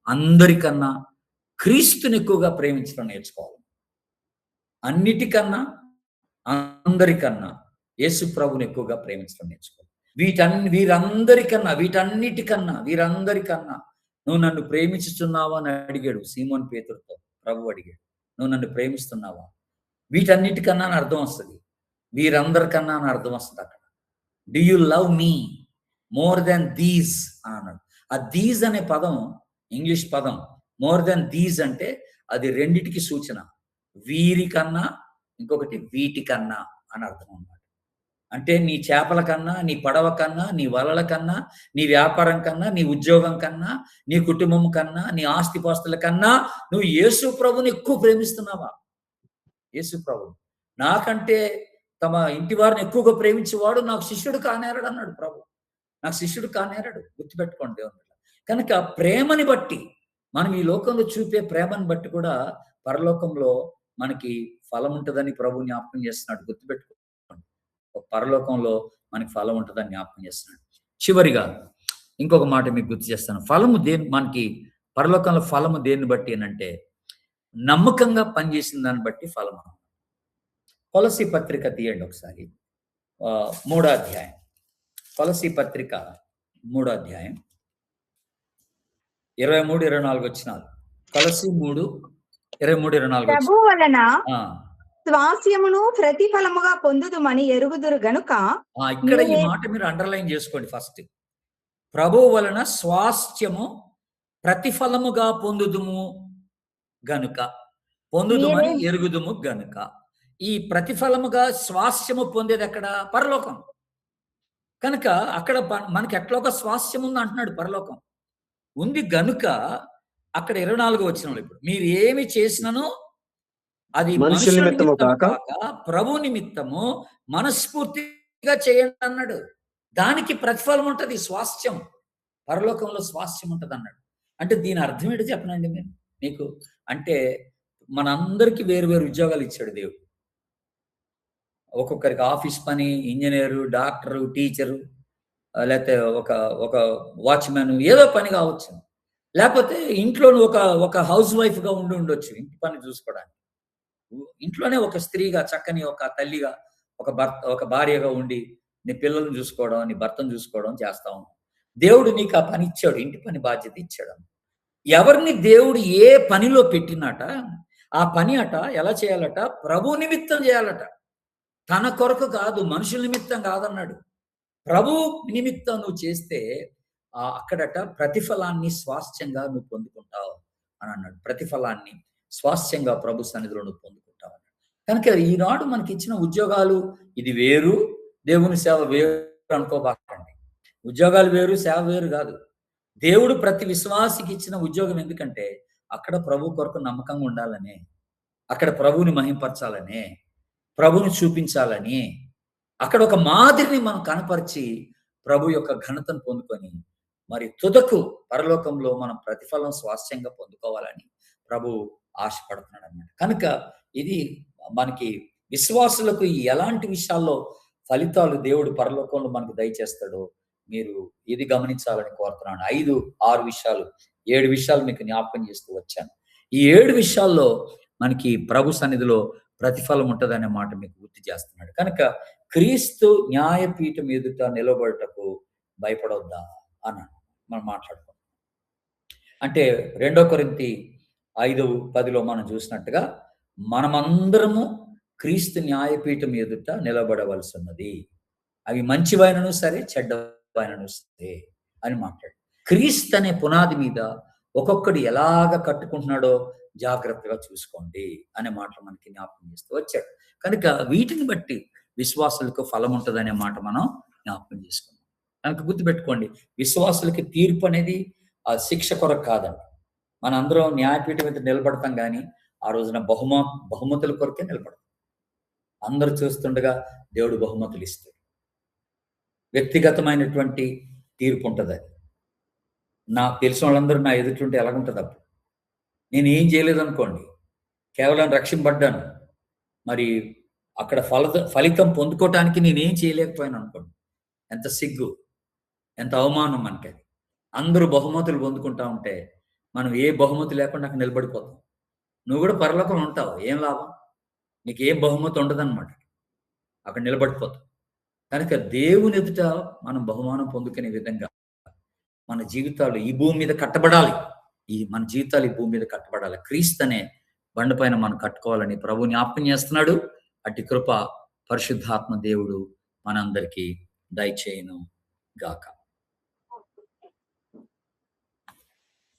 అందరికన్నా క్రీస్తుని ఎక్కువగా ప్రేమించడం నేర్చుకోవాలి. అన్నిటికన్నా అందరికన్నా యేసు ప్రభుని ఎక్కువగా ప్రేమించడం నేర్చుకోవాలి. వీరందరికన్నా నువ్వు నన్ను ప్రేమించుచున్నావా అని అడిగాడు సీమోన్ పేతురుతో. ప్రభు అడిగాడు, నువ్వు నన్ను ప్రేమిస్తున్నావా? వీటన్నిటికన్నా అని అర్థం వస్తుంది, వీరందరికన్నా అని అర్థం వస్తుంది. అక్కడ do you love me more than these అని అన్నాడు. ఆ దీస్ అనే పదం ఇంగ్లీష్ పదం. మోర్ దెన్ దీస్ అంటే అది రెండిటికి సూచన. వీరికన్నా, ఇంకొకటి వీటికన్నా అని అర్థం అన్నమాట. అంటే నీ చేపల కన్నా, నీ పడవ కన్నా, నీ వలల కన్నా, నీ వ్యాపారం కన్నా, నీ ఉద్యోగం కన్నా, నీ కుటుంబం కన్నా, నీ ఆస్తిపాస్తుల కన్నా నువ్వు యేసు ప్రభుని ఎక్కువ ప్రేమిస్తున్నావా? యేసు ప్రభు నాకంటే తమ ఇంటి వారిని ఎక్కువగా ప్రేమించేవాడు నాకు శిష్యుడు కానేరాడు అన్నాడు ప్రభు. నాకు శిష్యుడు కానేరాడు. గుర్తుపెట్టుకోండి దేవుని. కనుక ప్రేమని బట్టి, మనం ఈ లోకంలో చూపే ప్రేమని బట్టి కూడా పరలోకంలో మనకి ఫలం ఉంటుందని ప్రభు జ్ఞాపకం చేస్తున్నాడు. గుర్తుపెట్టుకోండి, పరలోకంలో మనకి ఫలం ఉంటుందని జ్ఞాపకం చేస్తున్నాడు. చివరిగా ఇంకొక మాట మీకు గుర్తు చేస్తాను. ఫలము మనకి పరలోకంలో ఫలము దేన్ని బట్టి అంటే, నమ్మకంగా పనిచేసిన దాన్ని బట్టి ఫలము. కొలసీ పత్రిక తీయండి ఒకసారి. 3వ అధ్యాయం. కొలసీ పత్రిక 3వ అధ్యాయం 23, 24 వచనాలు. కొలస్సీ 3, 23, 24 ప్రభు వలన ఆ, స్వాస్యమును ప్రతిఫలముగా పొందుదుమని ఎరుగుదురు గనుక ఇక్కడ ఈ మీరే- మాట మీరు అండర్లైన్ చేసుకోండి ఫస్ట్. ప్రభువు వలన స్వాస్థ్యము ప్రతిఫలముగా పొందుదుము గనుక, పొందుదుమని మీరే- ఎరుగుదుము గనుక. ఈ ప్రతిఫలముగా స్వాస్థ్యము పొందేది ఎక్కడ? పరలోకం. కనుక అక్కడ మనకి ఎట్లా ఒక స్వాస్థ్యం ఉంది అంటున్నాడు. పరలోకం ఉంది గనుక అక్కడ 24 వచనంలో ఇప్పుడు మీరు ఏమి చేసినను అది మనుషుల మనుషుల నిమిత్తము నిమిత్తము కాక కాక ప్రభు నిమిత్తము మనస్ఫూర్తిగా చేయండి అన్నాడు. దానికి ప్రతిఫలం ఉంటది, స్వాస్థ్యం. పరలోకంలో స్వాస్థ్యం ఉంటది అన్నాడు. అంటే దీని అర్థం ఏంటో చెప్పనండి నేను మీకు. అంటే మనందరికీ వేరు వేరు ఉద్యోగాలు ఇచ్చాడు దేవుడు. ఒక్కొక్కరికి ఆఫీస్ పని, ఇంజనీరు, డాక్టరు, టీచరు, లేకపోతే ఒక ఒక వాచ్మెన్, ఏదో పని కావచ్చు. లేకపోతే ఇంట్లో ఒక హౌస్ వైఫ్ గా ఉండొచ్చు, ఇంటి పని చూసుకోవడానికి. ఇంట్లోనే ఒక స్త్రీగా, చక్కని ఒక తల్లిగా, ఒక భార్యగా ఉండి నీ పిల్లల్ని చూసుకోవడం, నీ భర్తను చూసుకోవడం చేస్తావు. దేవుడు నీకు ఆ పని ఇచ్చాడు, ఇంటి పని బాధ్యత ఇచ్చాడు. ఎవరిని దేవుడు ఏ పనిలో పెట్టినట ఆ పని అట ఎలా చేయాలట? ప్రభు నిమిత్తం చేయాలట. తన కొరకు కాదు, మనుషుల నిమిత్తం కాదన్నాడు. ప్రభు నిమిత్తం నువ్వు చేస్తే అక్కడట ప్రతిఫలాన్ని స్వాస్థ్యంగా నువ్వు పొందుకుంటావు అని అన్నాడు. ప్రతిఫలాన్ని స్వాస్థ్యంగా ప్రభు సన్నిధిలో నువ్వు పొందుకుంటావు అన్నాడు. కనుక ఈనాడు మనకి ఇచ్చిన ఉద్యోగాలు ఇది వేరు, దేవుని సేవ వేరు అనుకోబాకండి. ఉద్యోగాలు వేరు, సేవ వేరు కాదు. దేవుడు ప్రతి విశ్వాసికి ఇచ్చిన ఉద్యోగం ఎందుకంటే అక్కడ ప్రభు కొరకు నమ్మకంగా ఉండాలనే, అక్కడ ప్రభువుని మహింపరచాలనే, ప్రభుని చూపించాలని, అక్కడ ఒక మాదిరిని మనం కనపరిచి ప్రభు యొక్క ఘనతను పొందుకొని మరి తుదకు పరలోకంలో మనం ప్రతిఫలం స్వాస్థ్యంగా పొందుకోవాలని ప్రభు ఆశపడుతున్నాడు అన్నమాట. కనుక ఇది మనకి విశ్వాసులకు ఎలాంటి విషయాల్లో ఫలితాలు దేవుడు పరలోకంలో మనకు దయచేస్తాడో మీరు ఇది గమనించాలని కోరుతున్నాను. 5, 6 విషయాలు, 7 విషయాలు మీకు జ్ఞాపకం చేస్తూ వచ్చాను. ఈ 7 విషయాల్లో మనకి ప్రభు సన్నిధిలో ప్రతిఫలం ఉంటుందనే మాట మీకు గుర్తు చేస్తున్నాడు. కనుక క్రీస్తు న్యాయపీఠం ఎదుట నిలబడటకు భయపడొద్దా అన్నాడు. మనం మాట్లాడుకుంటాం. అంటే 2 కొరింథీ 5:10లో మనం చూసినట్టుగా మనమందరము క్రీస్తు న్యాయపీఠం ఎదుట నిలబడవలసి ఉన్నది. అవి మంచివైనను సరే, చెడ్డవైనను సరే అని మాట్లాడు. క్రీస్తు అనే పునాది మీద ఒక్కొక్కడు ఎలాగ కట్టుకుంటున్నాడో జాగ్రత్తగా చూసుకోండి అనే మాటలు మనకి జ్ఞాపకం చేస్తూ వచ్చాడు. కనుక వీటిని బట్టి విశ్వాసులకు ఫలం ఉంటుందనే మాట మనం జ్ఞాపకం చేసుకున్నాం. కనుక గుర్తుపెట్టుకోండి, విశ్వాసులకి తీర్పు అనేది ఆ శిక్ష కొరకు కాదండి. మనందరం న్యాయపీఠం మీద నిలబడతాం కానీ ఆ రోజున బహుమతుల కొరకే నిలబడతాం. అందరూ చూస్తుండగా దేవుడు బహుమతులు ఇస్తాడు. వ్యక్తిగతమైనటువంటి తీర్పు ఉంటుంది. అది నాకు తెలిసిన వాళ్ళందరూ నా ఎదుటింటే ఎలాగుంటుంది అప్పుడు? నేను ఏం చేయలేదు అనుకోండి, కేవలం రక్షింపడ్డాను, మరి అక్కడ ఫలితం పొందుకోవటానికి నేనేం చేయలేకపోయాను అనుకోండి, ఎంత సిగ్గు, ఎంత అవమానం మనకి. అది అందరూ బహుమతులు పొందుకుంటా ఉంటే మనం ఏ బహుమతి లేకుండా అక్కడ నిలబడిపోతాం. నువ్వు కూడా పరలోకం ఉంటావు, ఏం లాభం? నీకు ఏ బహుమతి ఉండదన్నమాట, అక్కడ నిలబడిపోతావు. కనుక దేవుని ఎదుట మనం బహుమానం పొందుకునే విధంగా మన జీవితాలు ఈ భూమి మీద కట్టబడాలి. మన జీవితాలు ఈ భూమి మీద కట్టబడాలి. క్రీస్తు అనే బండపైన మనం కట్టుకోవాలని ప్రభు జ్ఞాపకం చేస్తున్నాడు. అట్టి కృప పరిశుద్ధాత్మ దేవుడు మనందరికీ దయచేయును గాక.